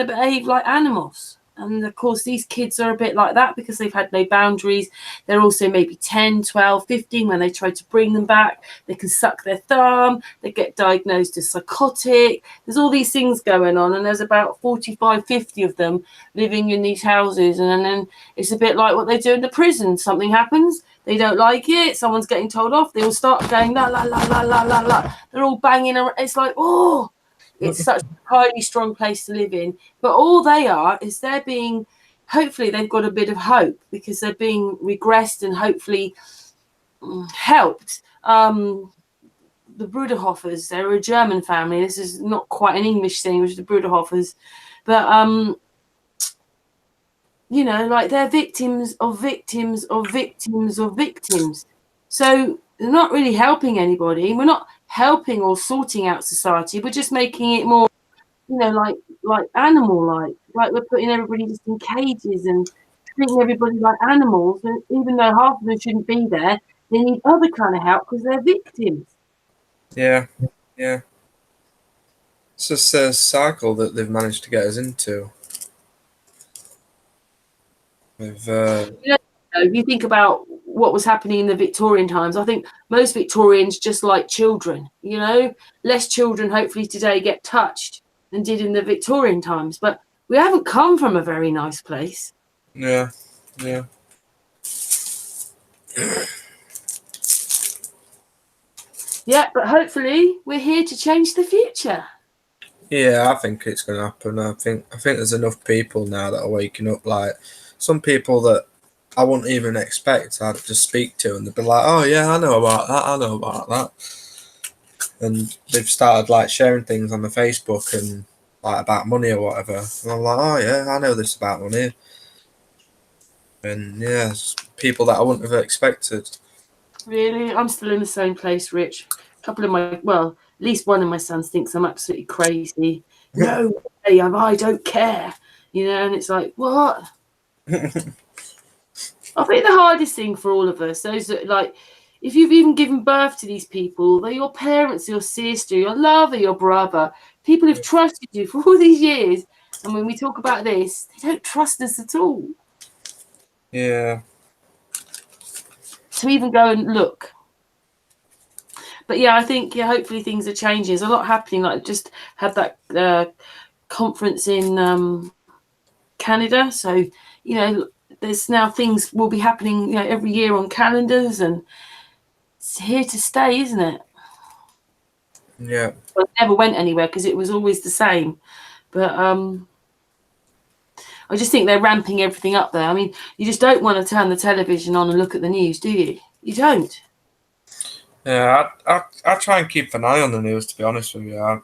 behave like animals. And of course, these kids are a bit like that because they've had no boundaries. They're also maybe 10, 12, 15 when they try to bring them back. They can suck their thumb. They get diagnosed as psychotic. There's all these things going on. And there's about 45, 50 of them living in these houses. And then it's a bit like what they do in the prison. Something happens. They don't like it. Someone's getting told off. They all start going, la, la, la, la, la, la, la. They're all banging around. It's like, oh. It's such a highly strong place to live in. But all they are is hopefully they've got a bit of hope because they're being regressed and hopefully helped. The Bruderhoffers, they're a German family. This is not quite an English thing, which is the Bruderhoffers. But, like they're victims of victims of victims of victims. So they're not really helping anybody. We're not helping or sorting out society. We're just making it more, like animal-like. Like we're putting everybody just in cages and treating everybody like animals. And even though half of them shouldn't be there, they need other kind of help because they're victims. Yeah. It's just a cycle that they've managed to get us into. If you think about what was happening in the Victorian times, I think most Victorians just like children, less children hopefully today get touched than did in the Victorian times, but we haven't come from a very nice place. Yeah. Yeah, but hopefully we're here to change the future. Yeah, I think it's going to happen. I think there's enough people now that are waking up, like some people that I wouldn't even expect I'd just speak to, and they'd be like, oh yeah, I know about that. And they've started like sharing things on the Facebook and like about money or whatever. And I'm like, oh yeah, I know this about money. And yeah, it's people that I wouldn't have expected. Really? I'm still in the same place, Rich. A couple of at least one of my sons thinks I'm absolutely crazy. No way, I don't care. And it's like, what? I think the hardest thing for all of us, those that like, if you've even given birth to these people, they're your parents, your sister, your lover, your brother, people who've trusted you for all these years. And when we talk about this, they don't trust us at all. Yeah. To even go and look. But yeah, I think hopefully things are changing. There's a lot happening. Like just had that conference in Canada. So, you know, there's now things will be happening, you know, every year on calendars, and it's here to stay, isn't it? Yeah. Well, it never went anywhere because it was always the same. But I just think they're ramping everything up there. I mean, you just don't want to turn the television on and look at the news, do you? You don't. Yeah, I try and keep an eye on the news, to be honest with you.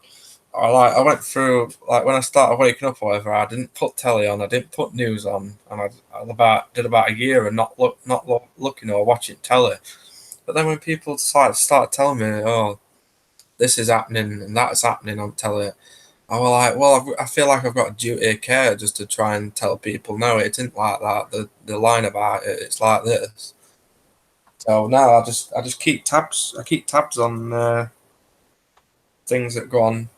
I went through, like, when I started waking up or whatever, I didn't put telly on, I didn't put news on, and I did about a year and not looking or watching telly. But then when people started telling me, oh, this is happening and that's happening on telly, I was like, well, I feel like I've got a duty of care just to try and tell people, no, it isn't like that. The line about it, it's like this. So now I just keep tabs. I keep tabs on things that go on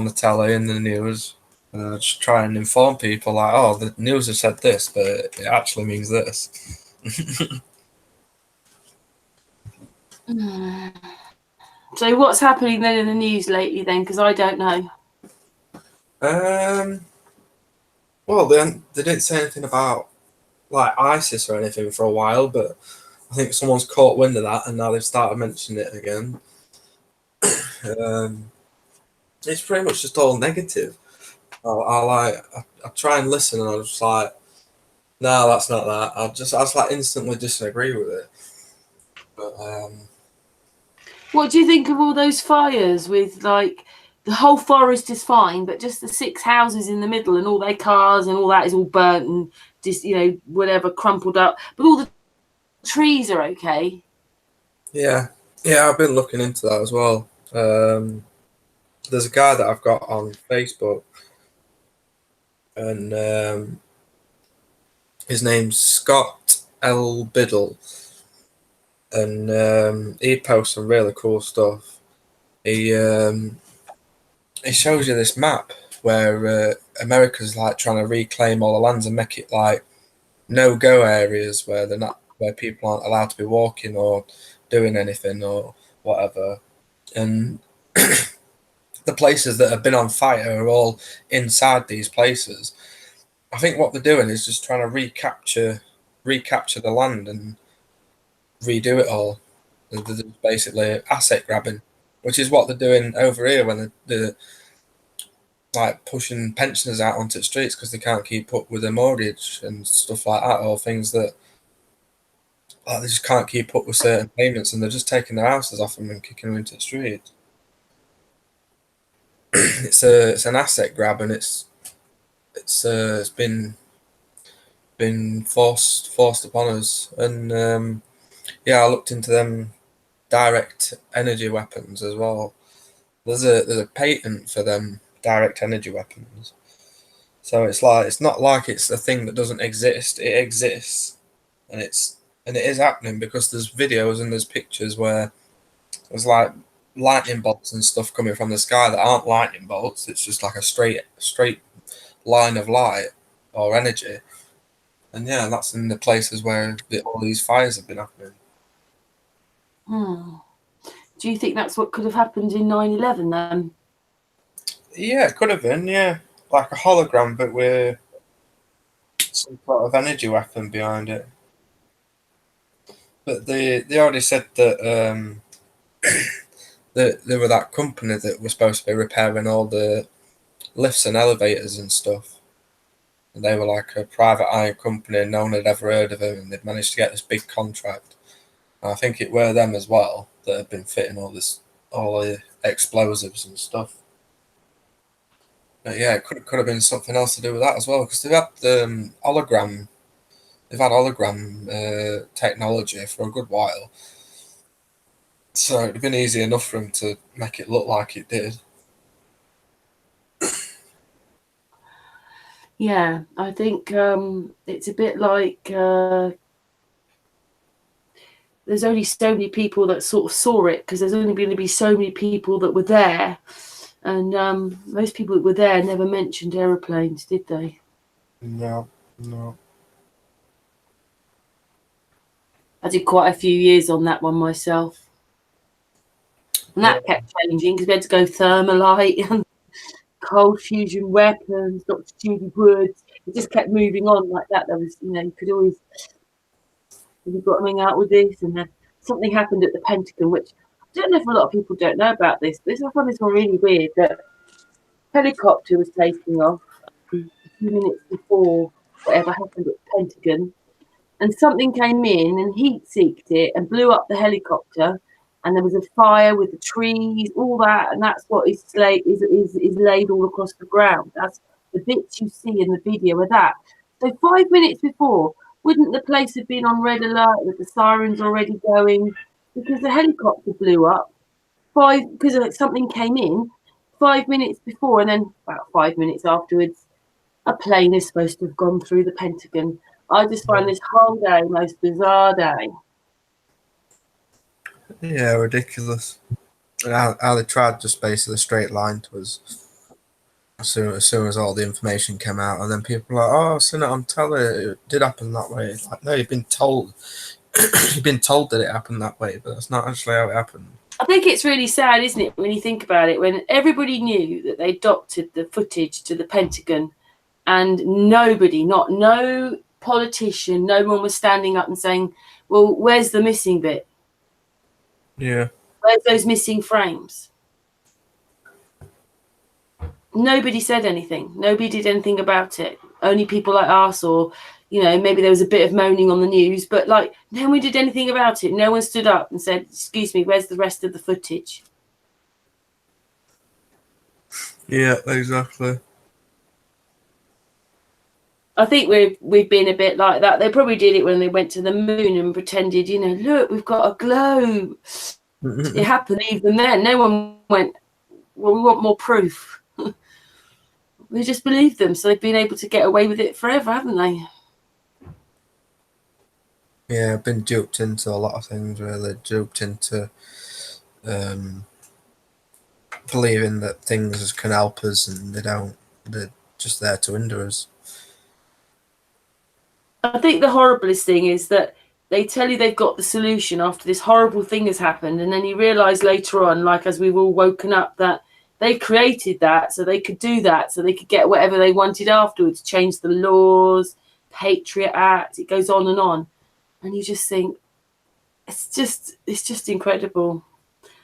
the telly and the news, and I just try and inform people, like, oh, the news has said this, but it actually means this. So what's happening then in the news lately then? Because I don't know. Well, they didn't say anything about like ISIS or anything for a while, but I think someone's caught wind of that, and now they've started mentioning it again. It's pretty much just all negative. I try and listen, and I'm just like, no, that's not that. I just like instantly disagree with it. But What do you think of all those fires with, like, the whole forest is fine, but just the 6 houses in the middle and all their cars and all that is all burnt and just, you know, whatever, crumpled up, but all the trees are okay? yeah, I've been looking into that as well. There's a guy that I've got on Facebook, and his name's Scott L. Biddle, and he posts some really cool stuff. He shows you this map where America's like trying to reclaim all the lands and make it like no-go areas where people aren't allowed to be walking or doing anything or whatever, and the places that have been on fire are all inside these places. I think what they're doing is just trying to recapture the land and redo it all. They're basically asset grabbing, which is what they're doing over here when they're like pushing pensioners out onto the streets because they can't keep up with their mortgage and stuff like that, or things that like, they just can't keep up with certain payments, and they're just taking their houses off them and kicking them into the street. It's an asset grab, and it's been forced upon us. And yeah, I looked into them direct energy weapons as well. There's a patent for them direct energy weapons. So it's not like it's a thing that doesn't exist. It exists, and it is happening because there's videos and there's pictures where there's like lightning bolts and stuff coming from the sky that aren't lightning bolts. It's just like a straight line of light or energy. And yeah, that's in the places where all these fires have been happening. Do you think that's what could have happened in 9/11 then? Yeah, it could have been, yeah. Like a hologram, but with some sort of energy weapon behind it. But they already said that that they were that company that was supposed to be repairing all the lifts and elevators and stuff. And they were like a private eye company, and no one had ever heard of them, and they'd managed to get this big contract. And I think it were them as well that had been fitting all the explosives and stuff. But yeah, it could have been something else to do with that as well, because they've had hologram technology for a good while. So it'd have been easy enough for them to make it look like it did. Yeah, I think it's a bit like there's only so many people that sort of saw it, because there's only going to be so many people that were there. And most people that were there never mentioned aeroplanes, did they? No. I did quite a few years on that one myself. And that kept changing because we had to go thermalite and cold fusion weapons, Dr. Judy Woods. It just kept moving on like that. There was, you could always, have you got something out with this? And then something happened at the Pentagon, which I don't know if a lot of people don't know about this. I find this one really weird, that helicopter was taking off a few minutes before whatever happened at the Pentagon, and something came in and heat seeked it and blew up the helicopter, and there was a fire with the trees, all that, and that's what is laid all across the ground. That's the bits you see in the video of that. So 5 minutes before, wouldn't the place have been on red alert with the sirens already going? Because the helicopter blew up because something came in 5 minutes before, and then about 5 minutes afterwards, a plane is supposed to have gone through the Pentagon. I just find this whole day the most bizarre day. Yeah, ridiculous. And how they tried just basically straight line to us as soon as all the information came out, and then people were like, "Oh, I've seen it on telly. It did happen that way." It's like, no, you've been told. You've been told that it happened that way, but that's not actually how it happened. I think it's really sad, isn't it, when you think about it, when everybody knew that they doctored the footage to the Pentagon, and nobody, no politician, no one was standing up and saying, well, where's the missing bit? Yeah. Where's those missing frames? Nobody said anything. Nobody did anything about it. Only people like us, or, maybe there was a bit of moaning on the news, but no one did anything about it. No one stood up and said, excuse me, where's the rest of the footage? Yeah, exactly. I think we've been a bit like that. They probably did it when they went to the moon and pretended, look, we've got a globe. It happened even then. No one went, well, we want more proof. We just believed them, so they've been able to get away with it forever, haven't they? Yeah, I've been duped into a lot of things, really. Duped into believing that things can help us, and they don't. They're just there to hinder us. I think the horriblest thing is that they tell you they've got the solution after this horrible thing has happened, and then you realise later on, as we've all woken up, that they created that so they could do that, so they could get whatever they wanted afterwards, change the laws, Patriot Act, it goes on, and you just think, it's just incredible.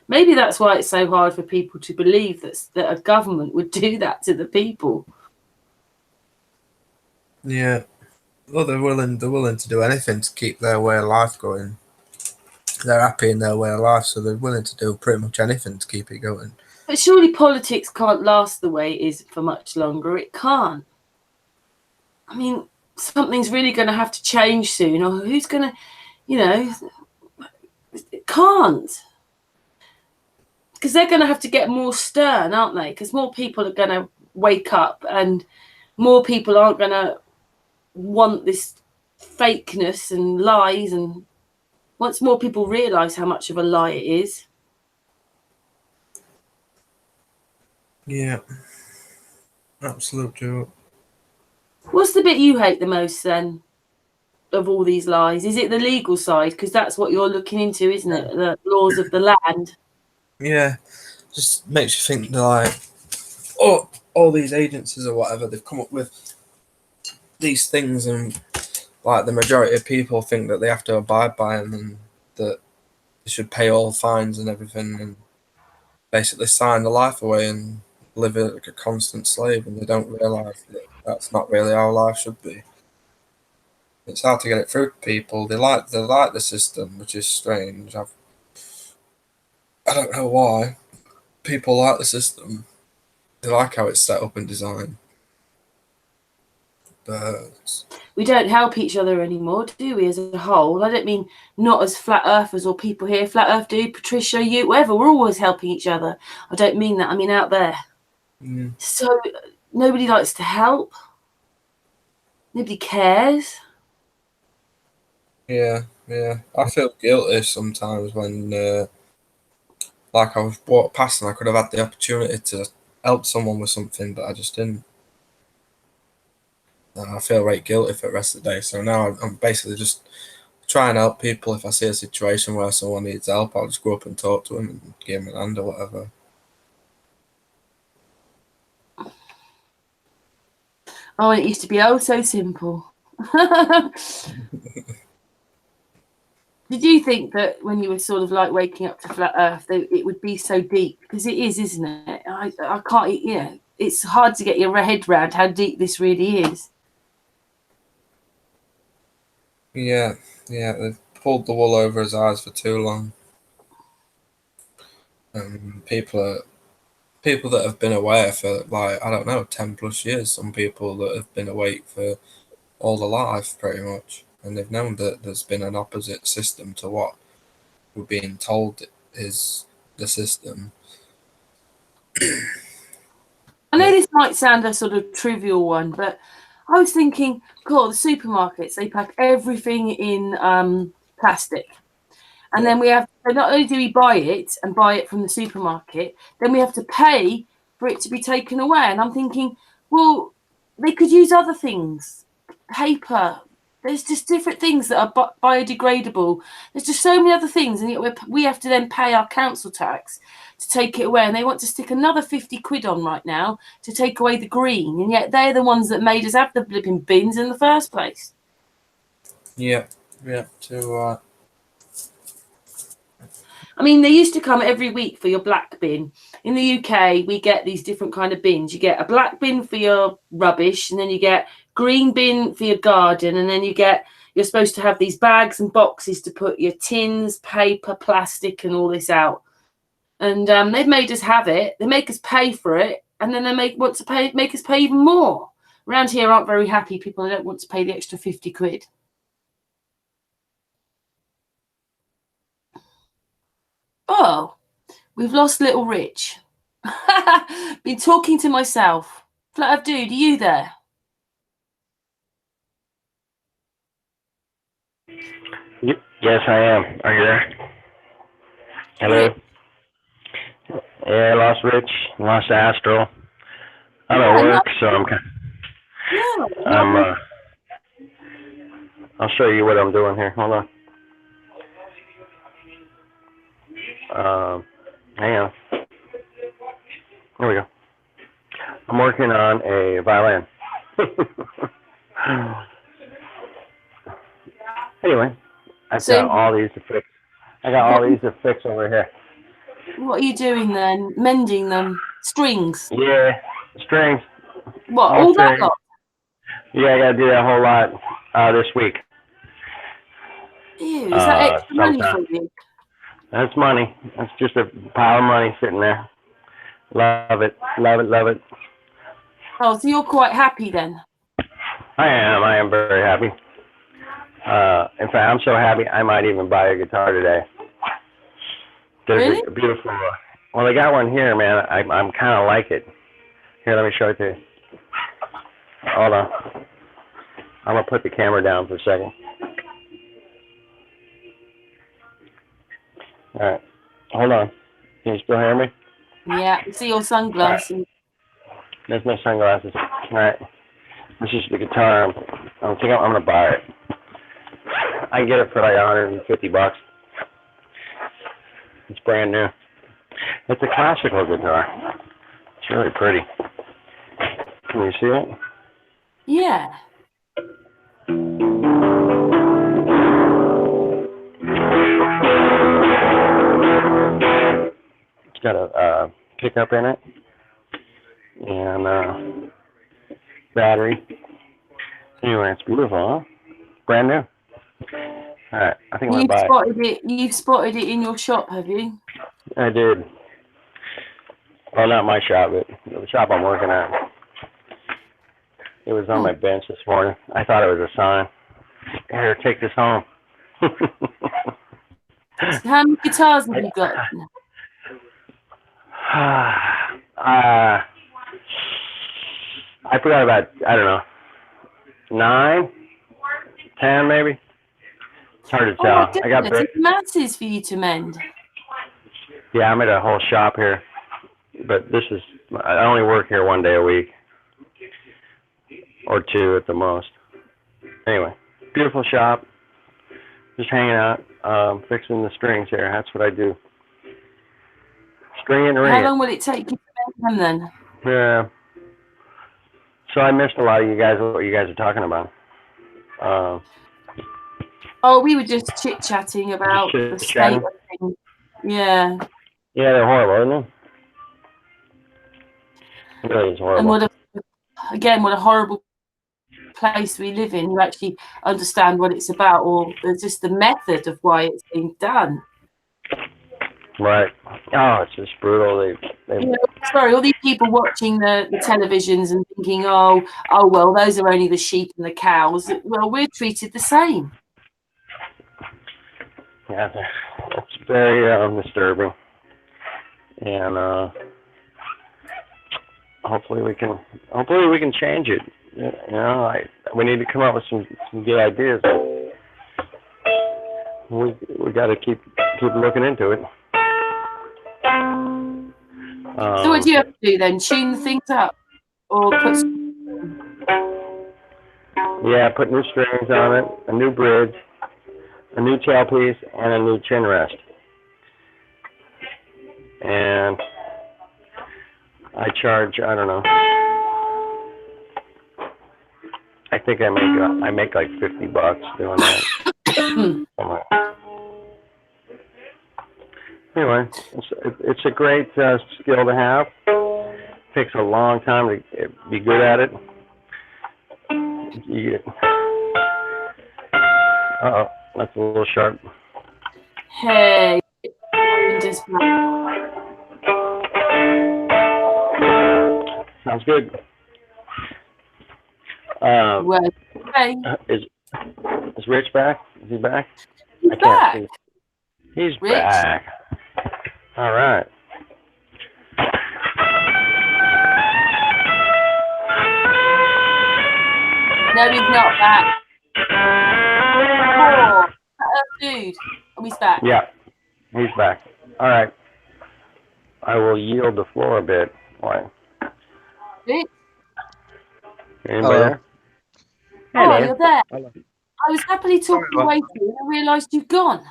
Maybe that's why it's so hard for people to believe that a government would do that to the people. Yeah. Well, they're willing to do anything to keep their way of life going. They're happy in their way of life, so they're willing to do pretty much anything to keep it going. But surely politics can't last the way it is for much longer. It can't. I mean, something's really going to have to change soon, or who's going to, it can't. Because they're going to have to get more stern, aren't they? Because more people are going to wake up, and more people aren't going to want this fakeness and lies. And once more people realise how much of a lie it is. Yeah. Absolute joke. What's the bit you hate the most then of all these lies? Is it the legal side? Because that's what you're looking into, isn't it? The laws of the land. Yeah. Just makes you think that, all these agencies or whatever, they've come up with these things, and the majority of people think that they have to abide by them, and that they should pay all fines and everything, and basically sign their life away and live like a constant slave, and they don't realise that that's not really how life should be. It's hard to get it through to people. They like the system, which is strange. I don't know why. People like the system. They like how it's set up and designed. But we don't help each other anymore, do we, as a whole? I don't mean not as flat earthers or people here. Flat Earth do, Patricia, you, whatever. We're always helping each other. I don't mean that. I mean out there. So nobody likes to help. Nobody cares. Yeah. I feel guilty sometimes when, I was walked past and I could have had the opportunity to help someone with something, but I just didn't. And I feel right guilty for the rest of the day. So now I'm basically just trying to help people. If I see a situation where someone needs help, I'll just go up and talk to them and give them a hand or whatever. Oh, it used to be oh so simple. Did you think that when you were sort of like waking up to flat Earth, that it would be so deep? Because it is, isn't it? I can't. Yeah, it's hard to get your head around how deep this really is. Yeah, they've pulled the wool over his eyes for too long. People that have been aware for like, I don't know, 10+ years. Some people that have been awake for all their life, pretty much, and they've known that there's been an opposite system to what we're being told is the system. I know this might sound a sort of trivial one, but I was thinking, God, the supermarkets, they pack everything in plastic. And then we have, not only do we buy it and buy it from the supermarket, then we have to pay for it to be taken away. And I'm thinking, well, they could use other things, paper. There's just different things that are biodegradable. There's just so many other things. And yet we have to then pay our council tax to take it away. And they want to stick another 50 quid on right now to take away the green. And yet they're the ones that made us have the flipping bins in the first place. Yeah. I mean, they used to come every week for your black bin. In the UK, we get these different kind of bins. You get a black bin for your rubbish, and then you get green bin for your garden, and then you're supposed to have these bags and boxes to put your tins, paper, plastic, and all this out. And they've made us have it. They make us pay for it, and then they make us pay even more. Around here aren't very happy. People don't want to pay the extra 50 quid. Oh, we've lost little Rich. Been talking to myself. Flat of Dude, are you there? Yes, I am. Are you there? Hello? Rich. Yeah, I lost Rich, lost Astral. I'm at work, so I'll show you what I'm doing here. Hold on. Hang on. Here we go. I'm working on a violin. Anyway, I've got all these to fix. I got all these to fix over here. What are you doing then? Mending them? Strings? Yeah, strings. What, all that lot? Yeah, I gotta do that whole lot this week. Ew, is that extra money for you? That's money. That's just a pile of money sitting there. Love it. Love it. Love it. Oh, so you're quite happy then? I am very happy. In fact, I'm so happy I might even buy a guitar today. There's Really? a beautiful. Well, they got one here, man. I'm kind of like it. Here, let me show it to you. Hold on. I'm gonna put the camera down for a second. All right. Hold on. Can you still hear me? Yeah, I see your sunglasses. Right. There's my sunglasses. All right. This is the guitar. I'm gonna buy it. I can get it for like $150. It's brand new. It's a classical guitar. It's really pretty. Can you see it? Yeah. It's got a pickup in it and battery. Anyway, it's beautiful, huh? Brand new. All right, I think I'm gonna buy it. You've spotted it in your shop, have you? I did. Well, not my shop, but the shop I'm working at. It was on my bench this morning. I thought it was a sign. Here, take this home. So how many guitars have you got? I forgot about, I don't know, 9, 10 maybe. It's hard to tell. I got it's masses for you to mend. Yeah, I'm at a whole shop here, but I only work here 1 day a week, or 2 at the most. Anyway, beautiful shop. Just hanging out, fixing the strings here. That's what I do. String and ring. How long will it take you to mend them then? Yeah. So I missed a lot of you guys, what you guys are talking about. Oh, we were just chit-chatting about the state chit-chatting? of things. Yeah. Yeah, they're horrible, isn't they? It really is horrible. And what a horrible place we live in. You actually understand what it's about, or just the method of why it's being done. Right. Oh, it's just brutal. They Sorry, all these people watching the televisions and thinking, oh, well, those are only the sheep and the cows. Well, we're treated the same. Yeah, it's very disturbing, and hopefully we can change it. You know, we need to come up with some good ideas. We got to keep looking into it. So what do you have to do then? Tune the things up, or put? Yeah, put new strings on it, a new bridge, a new tailpiece, and a new chin rest. And I charge, I don't know. I think I make like $50 doing that. Anyway, it's a great skill to have. It takes a long time to be good at it. Uh-oh, that's a little sharp. Hey, sounds good. Well, okay. Is Rich back? Is he back? He's back. See. He's Rich? back. All right. No, he's not back. Oh, dude. Oh, he's back. Yeah, he's back. All right. I will yield the floor a bit. Why? Rich? Anybody there? Oh, you're there. Hello. I was happily talking away to you and I realised you've gone.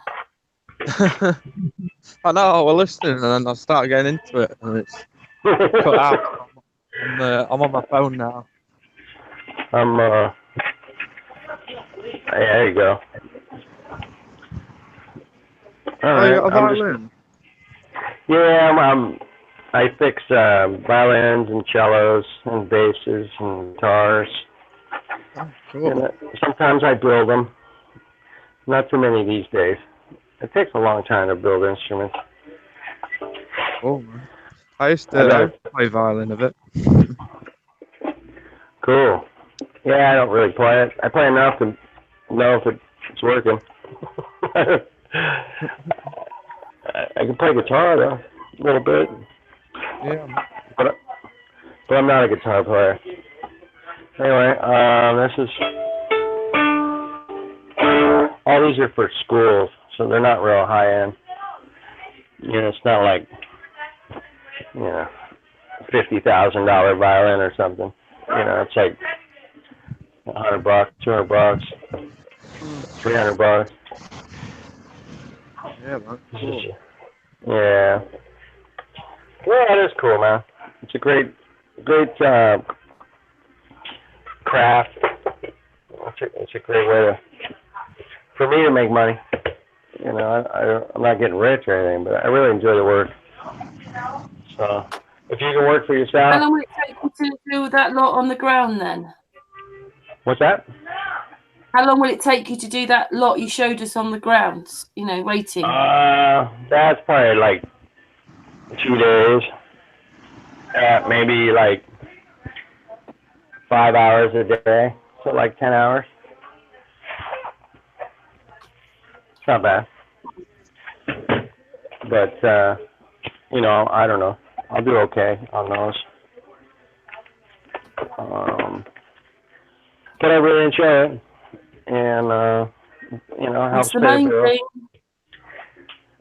I know, I was listening and then I started getting into it and it's cut out. I'm on my phone now. There you go. All right. You got a violin? Yeah, I fix violins and cellos and basses and guitars. Oh, cool. And sometimes I build them. Not too many these days. It takes a long time to build instruments. Cool, man. I used to play violin a bit. Cool. Yeah, I don't really play it. I play enough to know if it's working. I can play guitar though, a little bit. Yeah. But I'm not a guitar player. Anyway, this is all these are for schools, so they're not real high end. You know, it's not like $50,000 violin or something. You know, it's like $100, $200, $300. Yeah, man. Cool. Yeah. Yeah, it is cool, man. It's a great craft. It's a great way for me to make money. You know, I'm not getting rich or anything, but I really enjoy the work. So, if you can work for yourself. How long will it take you to do that lot on the ground then? What's that? How long will it take you to do that lot you showed us on the ground? You know, waiting. That's probably like 2 days. Maybe like 5 hours a day, so like 10 hours. It's not bad. But, you know, I don't know. I'll do okay on those. But I really enjoy it. And, you know, it helps That's the pay main the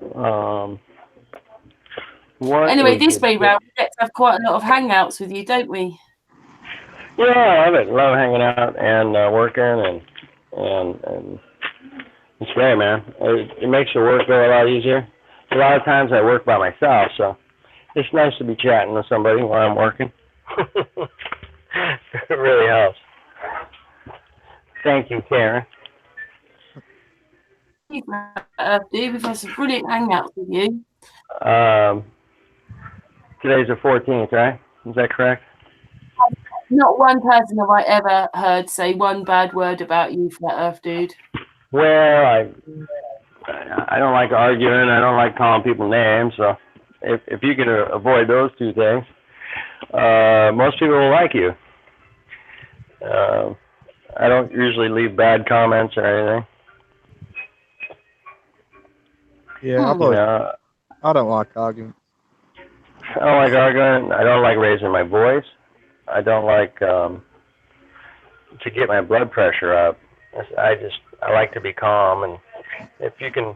bills. thing. Anyway, this way round, we get to have quite a lot of hangouts with you, don't we? Yeah, I love it. Love hanging out and working and it's great, man. It makes the work go a lot easier. A lot of times I work by myself, so it's nice to be chatting with somebody while I'm working. It really helps. Thank you, Karen. Dude, we've had some brilliant hangouts with you. Um, today's the 14th, right? Is that correct? Not one person have I ever heard say one bad word about you, Flat Earth Dude. Well, I don't like arguing. I don't like calling people names. So if you can avoid those two things, most people will like you. I don't usually leave bad comments or anything. Yeah, I've You always, know, I don't like arguing. I don't like arguing. I don't like raising my voice. I don't like to get my blood pressure up. I like to be calm, and if you can,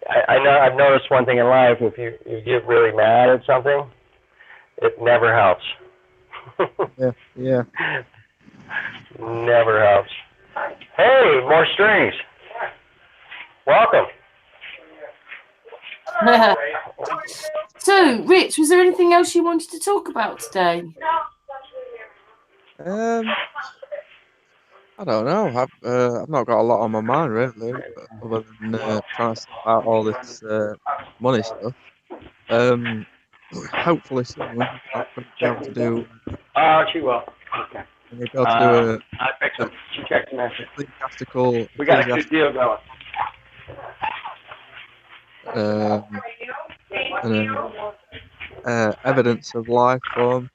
I know I've noticed one thing in life. If you get really mad at something, it never helps. Yeah. Never helps. Hey, more strings. Welcome. So, Rich, was there anything else you wanted to talk about today? I don't know. I've not got a lot on my mind really, other than trying to sort out all this money stuff. Hopefully soon I'm going to be able to do. She will. Okay. I'm going to be able to do I fix them. She checks them in. ecclesiastical, We got a good deal going. evidence of life form,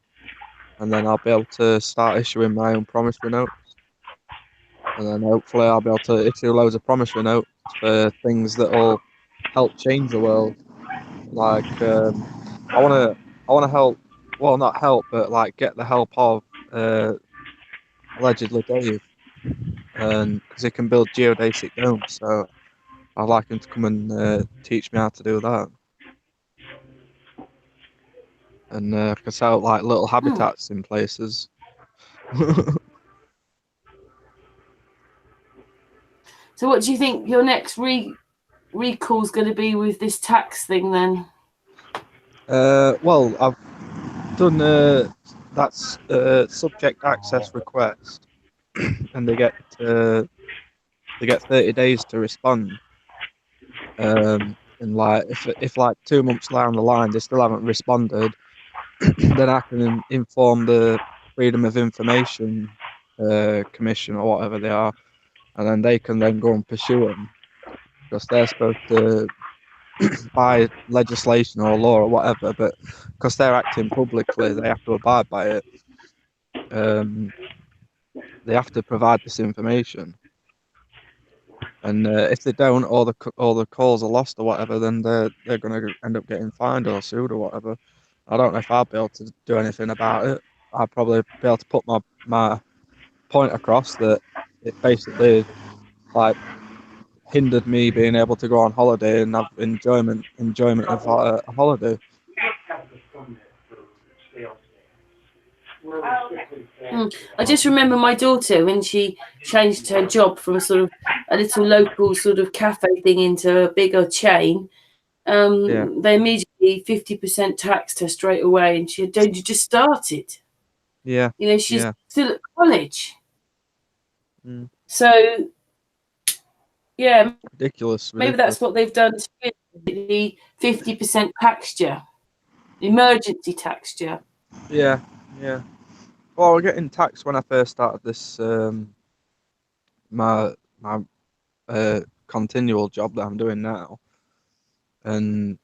and then I'll be able to start issuing my own promissory notes. And then hopefully I'll be able to issue loads of promissory notes for things that'll help change the world. Like I wanna help. Well, not help, but like get the help of allegedly Dave, and because he can build geodesic domes, so I'd like him to come and teach me how to do that. And I can set up like little habitats in places. So, what do you think your next recall's going to be with this tax thing then? Well, I've done that's subject access request, and they get 30 days to respond. And like if like 2 months down the line they still haven't responded, then I can inform the Freedom of Information Commission or whatever they are, and then they can then go and pursue them because they're supposed to by legislation or law or whatever, but because they're acting publicly, they have to abide by it. They have to provide this information, and if they don't, or the calls are lost or whatever, then they're going to end up getting fined or sued or whatever. I don't know if I'll be able to do anything about it. I'll probably be able to put my point across that it basically like hindered me being able to go on holiday and have enjoyment of a holiday. I just remember my daughter when she changed her job from sort of a little local sort of cafe thing into a bigger chain. They immediately 50% taxed her straight away, and she had just started. Yeah. You know, she's still at college. So, yeah, ridiculous. Maybe that's what they've done to the 50% taxture, emergency taxture. Yeah. Well, we're getting taxed when I first started this my continual job that I'm doing now, and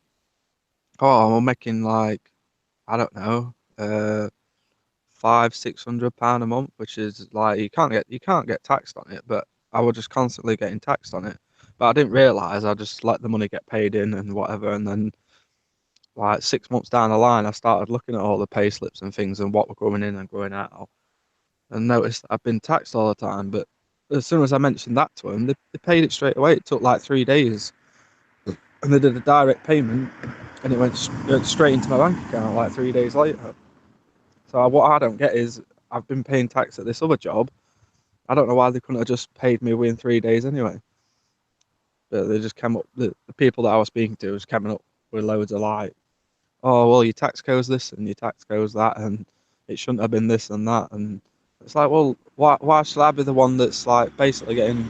I'm making like I don't know £500-600 a month, which is like you can't get taxed on it, but I was just constantly getting taxed on it. But I didn't realise. I just let the money get paid in and whatever, and then like 6 months down the line, I started looking at all the pay slips and things and what were going in and going out, and noticed that I've been taxed all the time. But as soon as I mentioned that to them, they paid it straight away. It took like 3 days, and they did a direct payment, and it went straight into my bank account like 3 days later. So what I don't get is I've been paying tax at this other job. I don't know why they couldn't have just paid me within 3 days anyway. But they just came up, the people that I was speaking to was coming up with loads of like, oh, well, your tax code's this and your tax code's that, and it shouldn't have been this and that. And It's like, well, why should I be the one that's like basically getting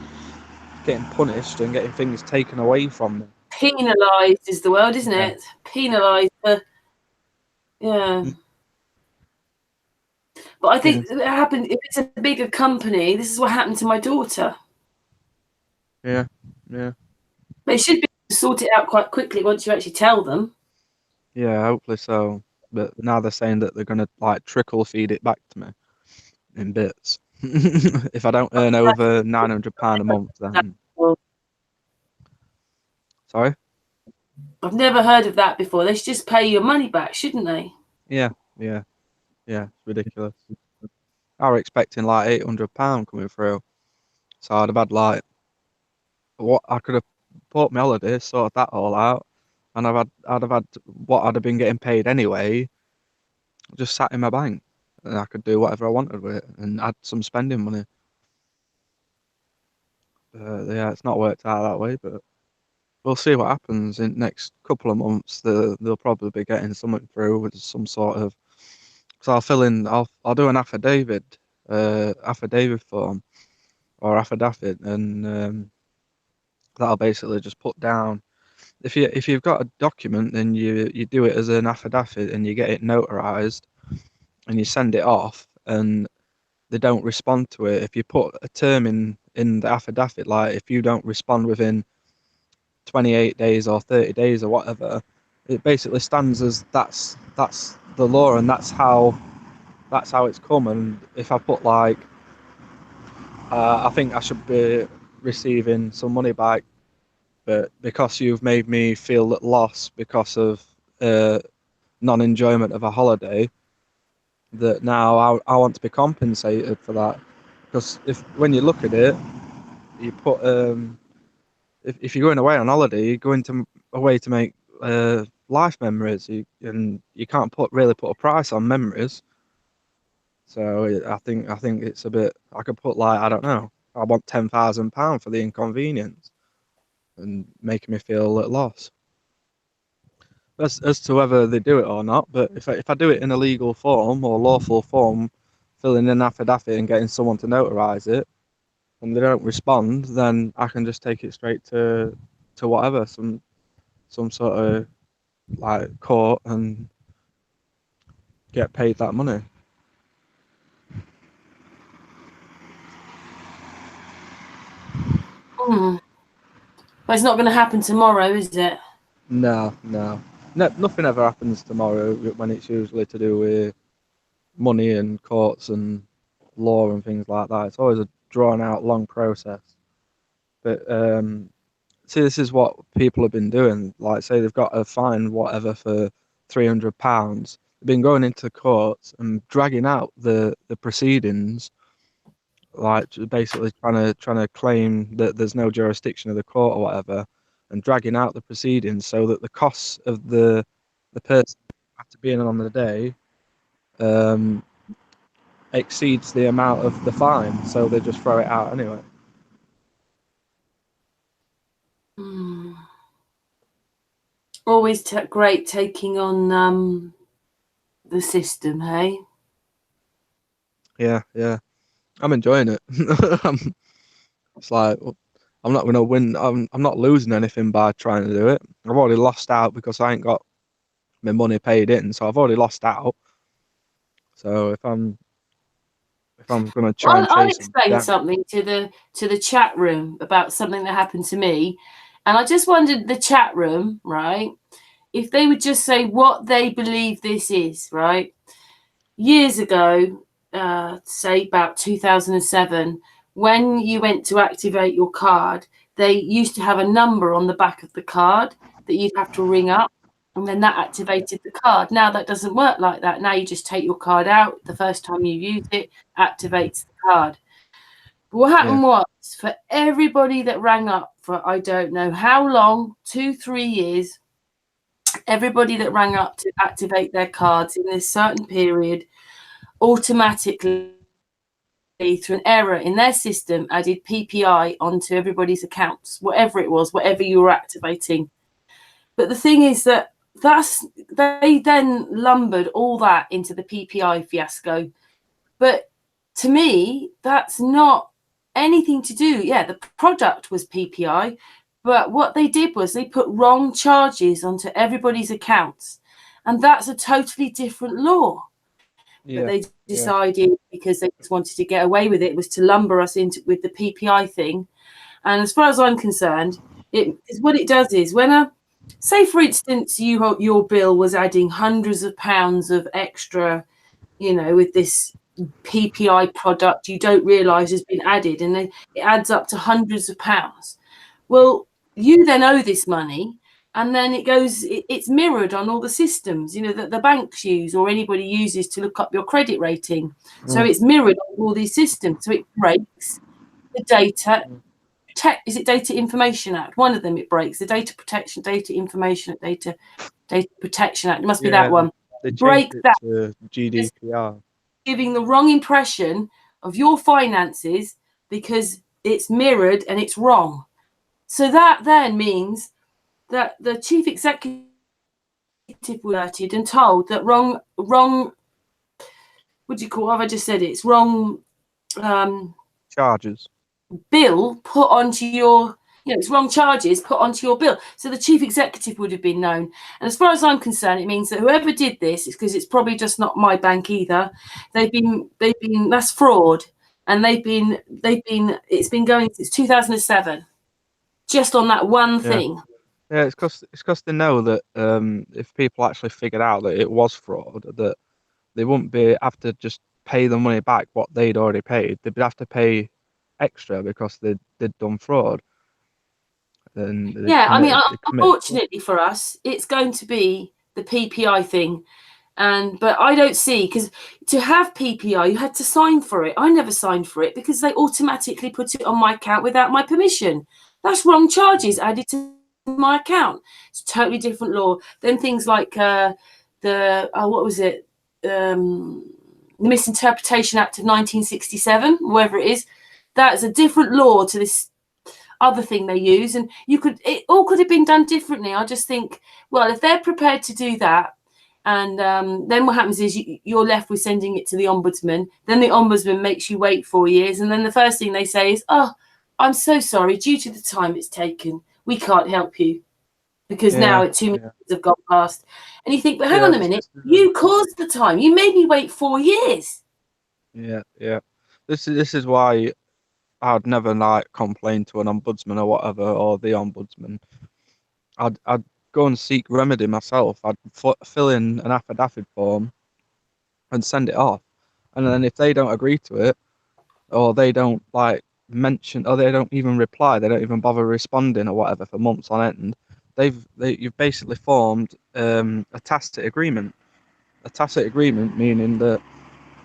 punished and getting things taken away from me? Penalised is the word, isn't Yeah. it? Penalised for, yeah. But I think it happened, if it's a bigger company, this is what happened to my daughter. Yeah. They should be able to sort it out quite quickly once you actually tell them. Yeah, hopefully so. But now they're saying that they're gonna like trickle feed it back to me in bits. If I don't earn over £900 a month, then sorry. I've never heard of that before. They should just pay your money back, shouldn't they? Yeah. It's ridiculous. I was expecting like £800 coming through, so I'd have had like what I could have bought my holiday, sorted that all out, and I'd have had what I'd have been getting paid anyway, just sat in my bank, and I could do whatever I wanted with it and add some spending money. Yeah, it's not worked out that way, but we'll see what happens in the next couple of months. They'll probably be getting something through with some sort of. So I'll do an affidavit form or affidavit, and that'll basically just put down if you've got a document, then you do it as an affidavit and you get it notarized and you send it off and they don't respond to it. If you put a term in the affidavit, like if you don't respond within 28 days or 30 days or whatever, it basically stands as that's the law and that's how it's come. And if I put like I think I should be receiving some money back, but because you've made me feel at loss because of non-enjoyment of a holiday, that now I want to be compensated for that. Because when you look at it, you put if you're going away on holiday, you're going away to make life memories, and you can't really put a price on memories. So I think it's a bit. I could put like, I don't know. I want £10,000 for the inconvenience and making me feel at loss. As to whether they do it or not, but if I do it in a legal form or lawful form, filling in an affidavit and getting someone to notarize it, and they don't respond, then I can just take it straight to whatever, some sort of like court and get paid that money. But it's not going to happen tomorrow, is it? No, nothing ever happens tomorrow when it's usually to do with money and courts and law and things like that. It's always a drawn out, long process. But see, this is what people have been doing. Like, say they've got a fine, whatever, for £300. They've been going into courts and dragging out the proceedings, like basically trying to claim that there's no jurisdiction of the court or whatever, and dragging out the proceedings so that the costs of the person after being on the day exceeds the amount of the fine, so they just throw it out anyway. Always great taking on the system, hey? Yeah, I'm enjoying it. It's like I'm not going to win. I'm not losing anything by trying to do it. I've already lost out because I ain't got my money paid in, so I've already lost out. So if I'm going to try and I'll chase them explain down, something to the chat room about something that happened to me, and I just wondered, the chat room, right, if they would just say what they believe this is, right? Years ago, say about 2007, when you went to activate your card, they used to have a number on the back of the card that you'd have to ring up, and then that activated the card. Now that doesn't work like that. Now you just take your card out. The first time you use it, activates the card. But what happened was, for everybody that rang up for I don't know how long, 2-3 years, everybody that rang up to activate their cards in this certain period automatically, through an error in their system, added PPI onto everybody's accounts, whatever it was, whatever you were activating. But the thing is that they then lumbered all that into the PPI fiasco. But to me, that's not anything to do. Yeah, the product was PPI, but what they did was they put wrong charges onto everybody's accounts, and that's a totally different law. But they decided, because they just wanted to get away with it, was to lumber us into with the PPI thing. And as far as I'm concerned, what it does is when say for instance your bill was adding hundreds of pounds of extra, with this PPI product you don't realise has been added, and then it adds up to hundreds of pounds. Well, you then owe this money, and then it's mirrored on all the systems, that the banks use or anybody uses to look up your credit rating. So it's mirrored on all these systems. So it breaks the data. Is it Data Information Act? One of them it breaks. The Data Protection, Data Information, Data Protection Act. It must be that one. They Break changed it that. to GDPR. Giving the wrong impression of your finances because it's mirrored and it's wrong. So that then means that the chief executive was alerted and told that wrong. What do you call? Have I just said it? It's wrong. Charges. Bill put onto your. It's wrong charges put onto your bill. So the chief executive would have been known. And as far as I'm concerned, it means that whoever did this, it's because it's probably just not my bank either. That's fraud. And it's been going since 2007, just on that one thing. Yeah, it's because they know that if people actually figured out that it was fraud, that they wouldn't have to just pay the money back what they'd already paid. They'd have to pay extra because they'd done fraud. Unfortunately for us, it's going to be the PPI thing, but I don't see, because to have PPI, you had to sign for it. I never signed for it because they automatically put it on my account without my permission. That's wrong charges added to my account. It's a totally different law. Then things like what was it? The Misinterpretation Act of 1967, whatever it is. That's a different law to this other thing they use, and it all could have been done differently. I just think, well, if they're prepared to do that, and then what happens is you're left with sending it to the ombudsman. Then the ombudsman makes you wait 4 years, and then the first thing they say is, "Oh, I'm so sorry. Due to the time it's taken, we can't help you because now 2 minutes have gone past." And you think, but hang on a minute, you caused the time. You made me wait 4 years. Yeah. This is why I'd never complain to an ombudsman or whatever, or the ombudsman. I'd go and seek remedy myself. I'd fill in an affidavit form and send it off, and then if they don't agree to it, or they don't mention, or they don't even reply, they don't even bother responding or whatever for months on end, you've basically formed a tacit agreement. A tacit agreement meaning that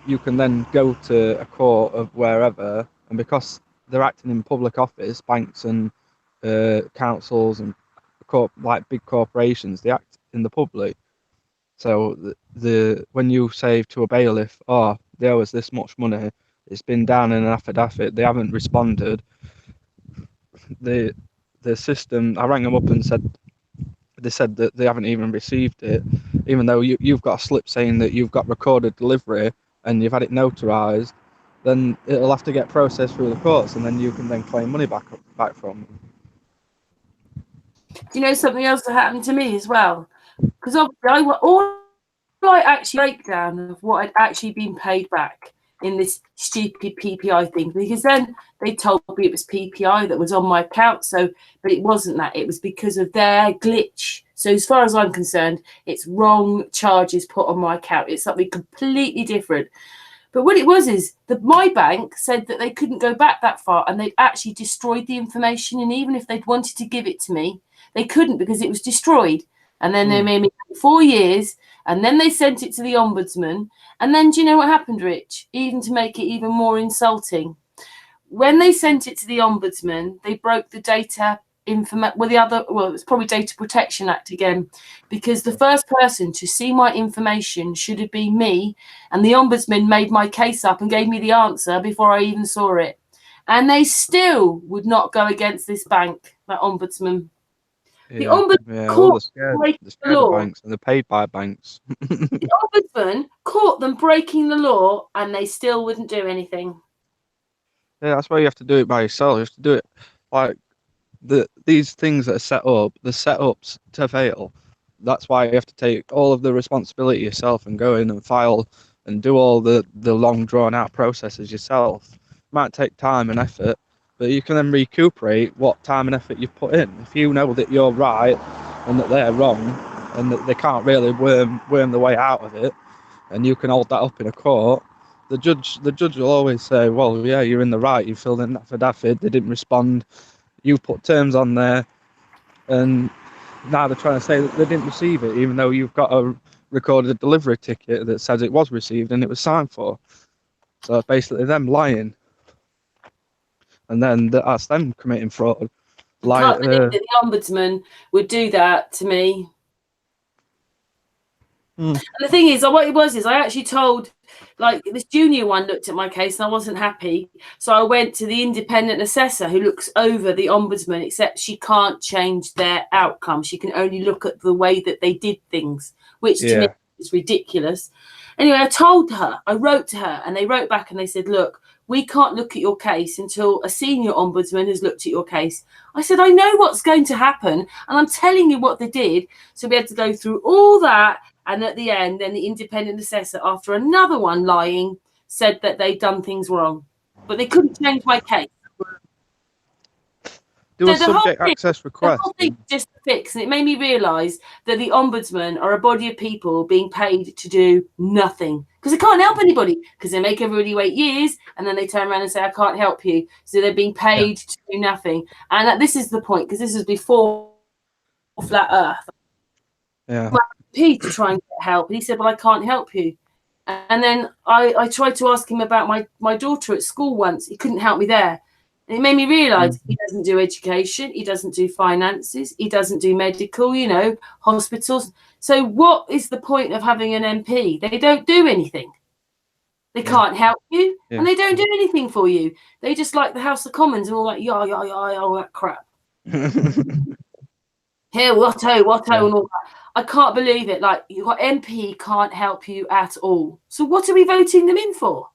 you can then go to a court of wherever, and because they're acting in public office, banks and councils and big corporations, they act in the public. So when you say to a bailiff, "Oh, there was this much money, it's been down in an affidavit, they haven't responded," the system, I rang them up and they said that they haven't even received it, even though you've got a slip saying that you've got recorded delivery and you've had it notarized. Then it'll have to get processed through the courts, and then you can then claim money back from them. Do you know something else that happened to me as well? Because obviously I actually breakdown of what had actually been paid back in this stupid PPI thing, because then they told me it was PPI that was on my account. But it wasn't that. It was because of their glitch. So as far as I'm concerned, it's wrong charges put on my account. It's something completely different. But what it was is that my bank said that they couldn't go back that far, and they'd actually destroyed the information. And even if they'd wanted to give it to me, they couldn't because it was destroyed. And then they made me 4 years, and then they sent it to the ombudsman. And then do you know what happened, Rich? Even to make it even more insulting, when they sent it to the ombudsman, they broke the data it was probably Data Protection Act again, because the first person to see my information should have been me, and the ombudsman made my case up and gave me the answer before I even saw it. And they still would not go against this bank, that ombudsman. The Yeah, ombudsman yeah. All caught them breaking they're the scared of law. banks, and they're paid by banks. The ombudsman caught them breaking the law, and they still wouldn't do anything. Yeah, that's why you have to do it by yourself. You have to do it like these things that are set up, the setups to fail. That's why you have to take all of the responsibility yourself and go in and file and do all the long drawn out processes yourself. Might take time and effort, but you can then recuperate what time and effort you've put in. If you know that you're right and that they're wrong and that they can't really worm the way out of it, and you can hold that up in a court, the judge will always say, well, yeah, you're in the right, you filled in that affidavit, they didn't respond, you put terms on there, and now they're trying to say that they didn't receive it, even though you've got a recorded delivery ticket that says it was received and it was signed for. So basically them lying, and then that's them committing fraud. I can't believe that the ombudsman would do that to me. And the thing is, what it was is I actually told, like, this junior one looked at my case and I wasn't happy. So I went to the independent assessor who looks over the ombudsman, except she can't change their outcome. She can only look at the way that they did things, which to me is ridiculous. Anyway, I wrote to her, and they wrote back and they said, look, we can't look at your case until a senior ombudsman has looked at your case. I said, I know what's going to happen, and I'm telling you what they did. So we had to go through all that. And at the end, then the independent assessor, after another one lying, said that they'd done things wrong. But they couldn't change my case. Do a subject access request. The whole thing just to fix, and it made me realise that the ombudsman are a body of people being paid to do nothing. Because they can't help anybody, because they make everybody wait years, and then they turn around and say, I can't help you. So they're being paid to do nothing. And this is the point, because this was before Flat Earth. Yeah. To try and get help. He said, well, I can't help you. And then I tried to ask him about my daughter at school once. He couldn't help me there. And it made me realise he doesn't do education, he doesn't do finances, he doesn't do medical, hospitals. So what is the point of having an MP? They don't do anything. They can't help you, and they don't do anything for you. They just like the House of Commons and all that, all that crap. Here, Watto, and all that. I can't believe it. Like, your MP can't help you at all. So what are we voting them in for?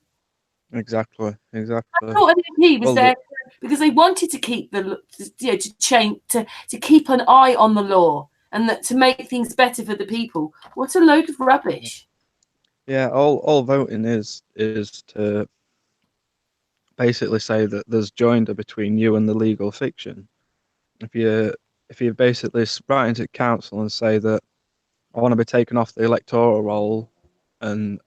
Exactly. I thought an MP was there because they wanted to keep to keep an eye on the law and to make things better for the people. What a load of rubbish. Yeah, all voting is to basically say that there's joinder between you and the legal fiction. If you basically write into council and say that I want to be taken off the electoral roll, and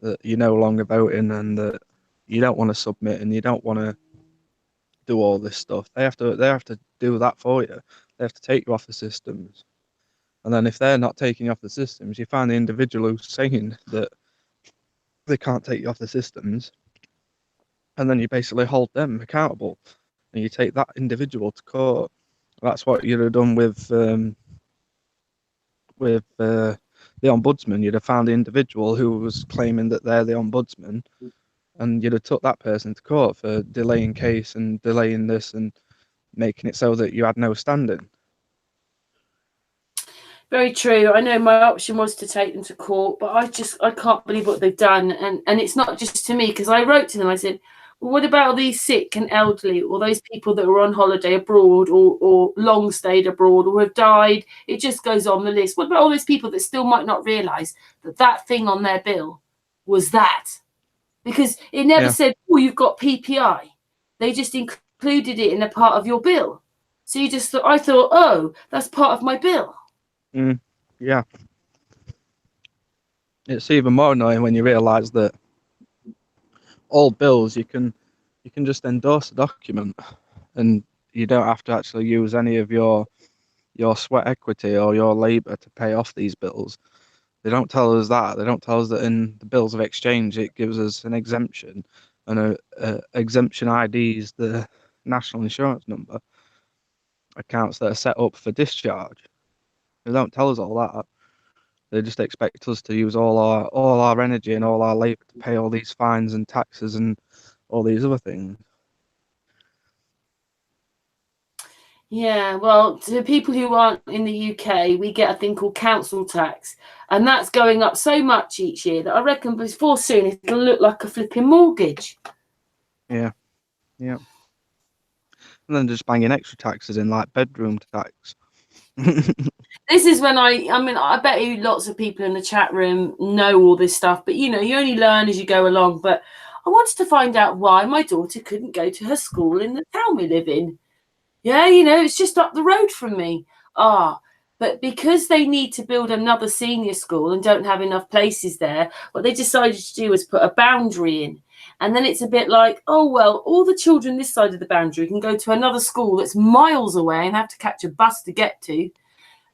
that you're no longer voting, and that you don't want to submit and you don't want to do all this stuff, they have to do that for you. They have to take you off the systems. And then if they're not taking you off the systems, you find the individual who's saying that they can't take you off the systems, and then you basically hold them accountable, and you take that individual to court. That's what you'd have done with the ombudsman. You'd have found the individual who was claiming that they're the ombudsman, and you'd have took that person to court for delaying case and delaying this and making it so that you had no standing. Very true. I know my option was to take them to court, but I can't believe what they've done. And it's not just to me, because I wrote to them, I said, well, what about all these sick and elderly, or those people that were on holiday abroad or long stayed abroad or have died? It just goes on the list. What about all those people that still might not realise that thing on their bill was that? Because it never said, oh, you've got PPI. They just included it in a part of your bill. So I thought, oh, that's part of my bill. Yeah. It's even more annoying when you realise that all bills you can just endorse a document, and you don't have to actually use any of your sweat equity or your labour to pay off these bills. They don't tell us that. They don't tell us that in the bills of exchange it gives us an exemption, and a exemption ID is the national insurance number. Accounts that are set up for discharge. They don't tell us all that. They just expect us to use all our energy and all our labour to pay all these fines and taxes and all these other things. Yeah, well, to people who aren't in the UK, we get a thing called council tax, and that's going up so much each year that I reckon before soon it'll look like a flipping mortgage. Yeah. And then just banging extra taxes in, like bedroom tax. This is when I mean, I bet you lots of people in the chat room know all this stuff, but you only learn as you go along. But I wanted to find out why my daughter couldn't go to her school in the town we live in. Yeah, it's just up the road from me. But because they need to build another senior school and don't have enough places there, what they decided to do was put a boundary in. And then it's a bit like, oh, well, all the children this side of the boundary can go to another school that's miles away and have to catch a bus to get to.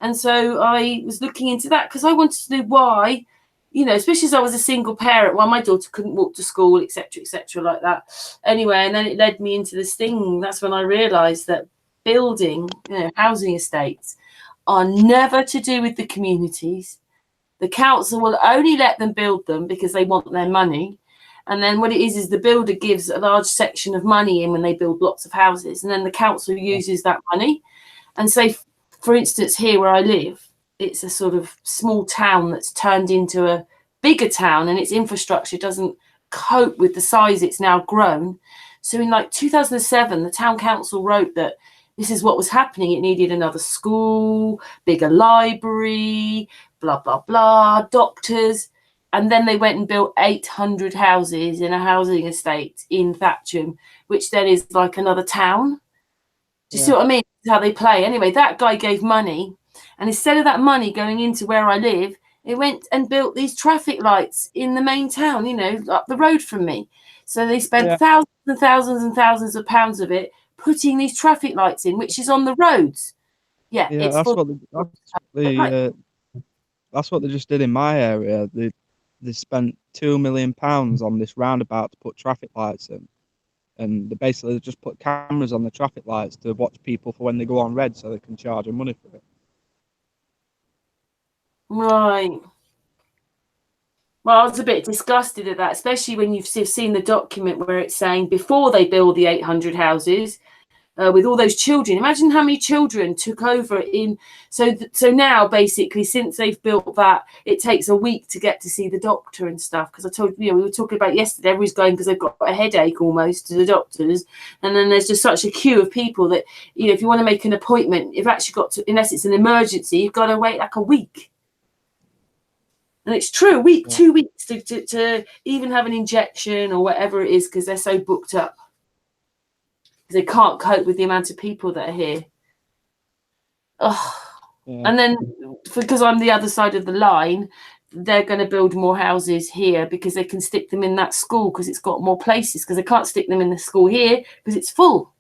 And so I was looking into that because I wanted to know why, especially as I was a single parent, why my daughter couldn't walk to school, etc., like that. Anyway, and then it led me into this thing. That's when I realised that building, housing estates are never to do with the communities. The council will only let them build them because they want their money. And then what it is the builder gives a large section of money in when they build lots of houses. And then the council uses that money. And say, for instance, here where I live, it's a sort of small town that's turned into a bigger town, and its infrastructure doesn't cope with the size it's now grown. So in like 2007, the town council wrote that this is what was happening. It needed another school, bigger library, blah, blah, blah, doctors. And then they went and built 800 houses in a housing estate in Thatcham, which then is like another town. Do you see what I mean? How they play. Anyway, that guy gave money, and instead of that money going into where I live, it went and built these traffic lights in the main town, up the road from me. So they spent thousands and thousands and thousands of pounds of it putting these traffic lights in, which is on the roads. Yeah, it's that's what they just did in my area. They spent £2 million on this roundabout to put traffic lights in. And they basically just put cameras on the traffic lights to watch people for when they go on red so they can charge them money for it. Right. Well, I was a bit disgusted at that, especially when you've seen the document where it's saying before they build the 800 houses, with all those children. Imagine how many children took over in. So now, basically, since they've built that, it takes a week to get to see the doctor and stuff. Because I told we were talking about yesterday, everybody's going because they've got a headache almost to the doctors. And then there's just such a queue of people that, if you want to make an appointment, you've actually got to, unless it's an emergency, you've got to wait like a week. And it's true, a week, 2 weeks to even have an injection or whatever it is because they're so booked up. They can't cope with the amount of people that are here. And then because I'm the other side of the line, they're going to build more houses here because they can stick them in that school because it's got more places, because they can't stick them in the school here because it's full.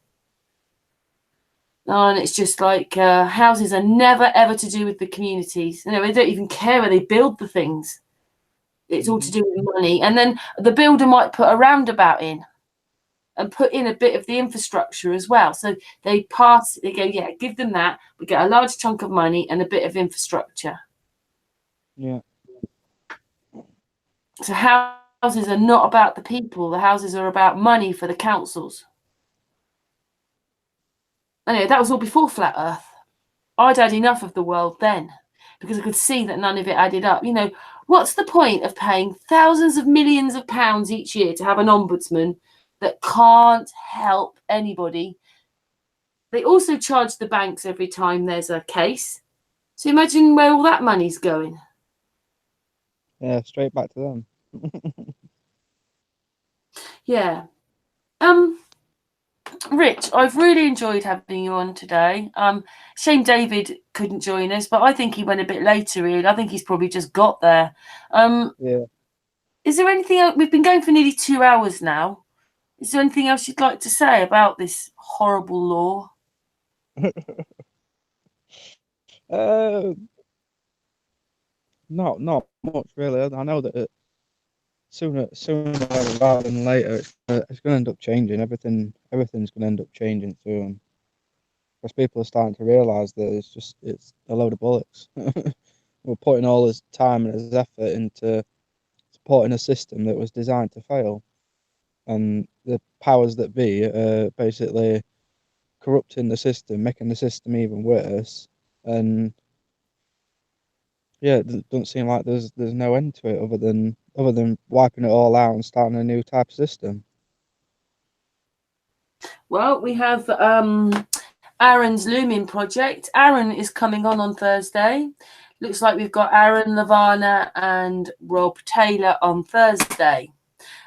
And it's just like houses are never, ever to do with the communities. They don't even care where they build the things. It's all to do with money. And then the builder might put a roundabout in and put in a bit of the infrastructure as well. So they go, give them that. We get a large chunk of money and a bit of infrastructure. Yeah. So houses are not about the people. The houses are about money for the councils. Anyway, that was all before Flat Earth. I'd had enough of the world then because I could see that none of it added up. What's the point of paying thousands of millions of pounds each year to have an ombudsman that can't help anybody? They also charge the banks every time there's a case. So imagine where all that money's going. Yeah, straight back to them. Yeah. Rich, I've really enjoyed having you on today. Shame David couldn't join us, but I think he went a bit later, really. I think he's probably just got there. Yeah. Is there anything else? We've been going for nearly 2 hours now. Is there anything else you'd like to say about this horrible law? Not much really. I know that sooner rather than later, it's going to end up changing. Everything's going to end up changing soon, because people are starting to realise that it's a load of bollocks. We're putting all this time and this effort into supporting a system that was designed to fail, and the powers that be basically corrupting the system, making the system even worse. And yeah, it doesn't seem like there's no end to it other than wiping it all out and starting a new type of system. Well, we have Aaron's Looming project. Aaron is coming on Thursday. Looks like we've got Aaron, Lavana, and Rob Taylor on Thursday.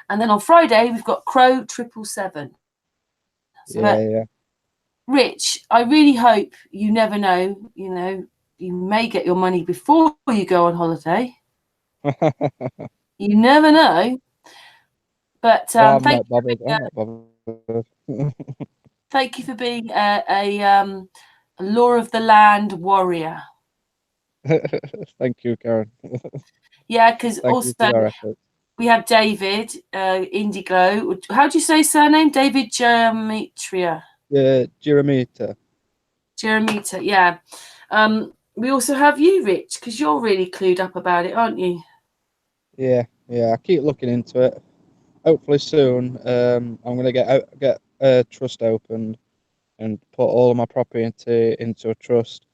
And then on Friday, we've got Crow 777. So Yeah. Rich, I really hope you never know, you may get your money before you go on holiday. You never know. But I'm not bothered. thank you for being a law of the land warrior. Thank you, Karen. Yeah, because also we have David Indigo. How do you say surname? David Jeremitria. Jeremita. Jeremita, yeah. We also have you, Rich, because you're really clued up about it, aren't you? Yeah. I keep looking into it. Hopefully soon, I'm gonna get a trust opened and put all of my property into a trust,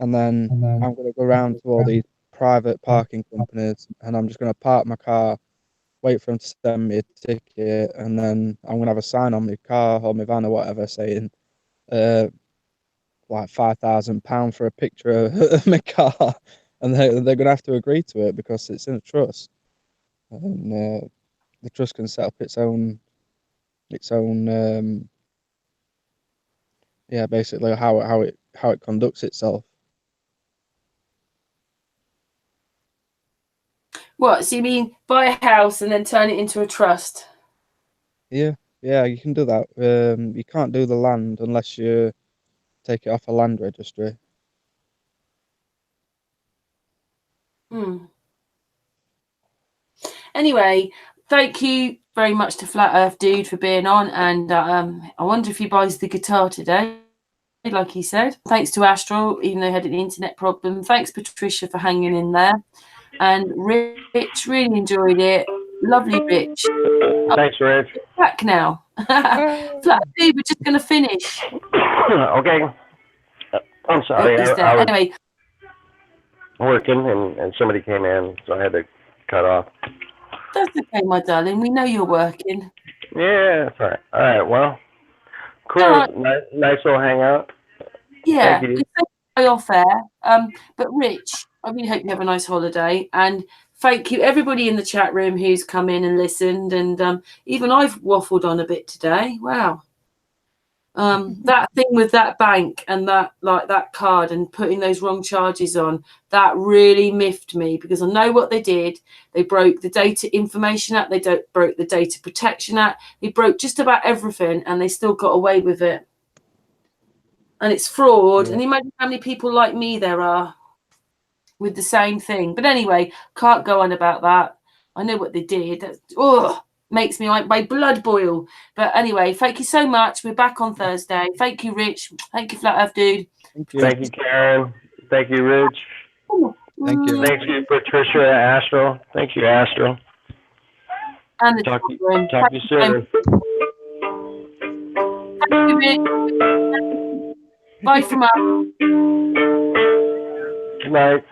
and then I'm gonna go around to all these private parking companies, and I'm just gonna park my car, wait for them to send me a ticket, and then I'm gonna have a sign on my car or my van or whatever saying, like £5,000 for a picture of my car, and they're gonna have to agree to it because it's in a trust, and the trust can set up its own basically how it conducts itself. What? So you mean buy a house and then turn it into a trust? Yeah, you can do that. You can't do the land unless you take it off a land registry. Anyway, thank you very much to Flat Earth Dude for being on, and I wonder if he buys the guitar today, like he said. Thanks to Astral, even though he had an internet problem. Thanks, Patricia, for hanging in there. And Rich, really enjoyed it. Lovely, Rich. Thanks, Rich. Back now. Flat Earth Dude, we're just going to finish. Okay. I'm sorry. I was anyway, working and somebody came in, so I had to cut off. That's okay, my darling. We know you're working. Yeah, that's all right. All right, well, cool. Right. Nice little hangout. Yeah, Thank you. we off air. But Rich, I really hope you have a nice holiday, and thank you everybody in the chat room who's come in and listened, and even I've waffled on a bit today. Wow. That thing with that bank and that card and putting those wrong charges on, that really miffed me, because I know what they did. They broke the Data Information Act, they broke the Data Protection Act, they broke just about everything, and they still got away with it. And it's fraud. And imagine how many people like me there are with the same thing. But anyway, can't go on about that. I know what they did. Makes me like my blood boil. But anyway, thank you so much. We're back on Thursday. Thank you, Rich. Thank you, Flat Earth Dude. Thank you, Karen. Thank you, Rich. Thank you. Thank you, Patricia, Astral. Thank you, Astral. And talk to you soon. Thank you, Rich. Bye from us. Good night.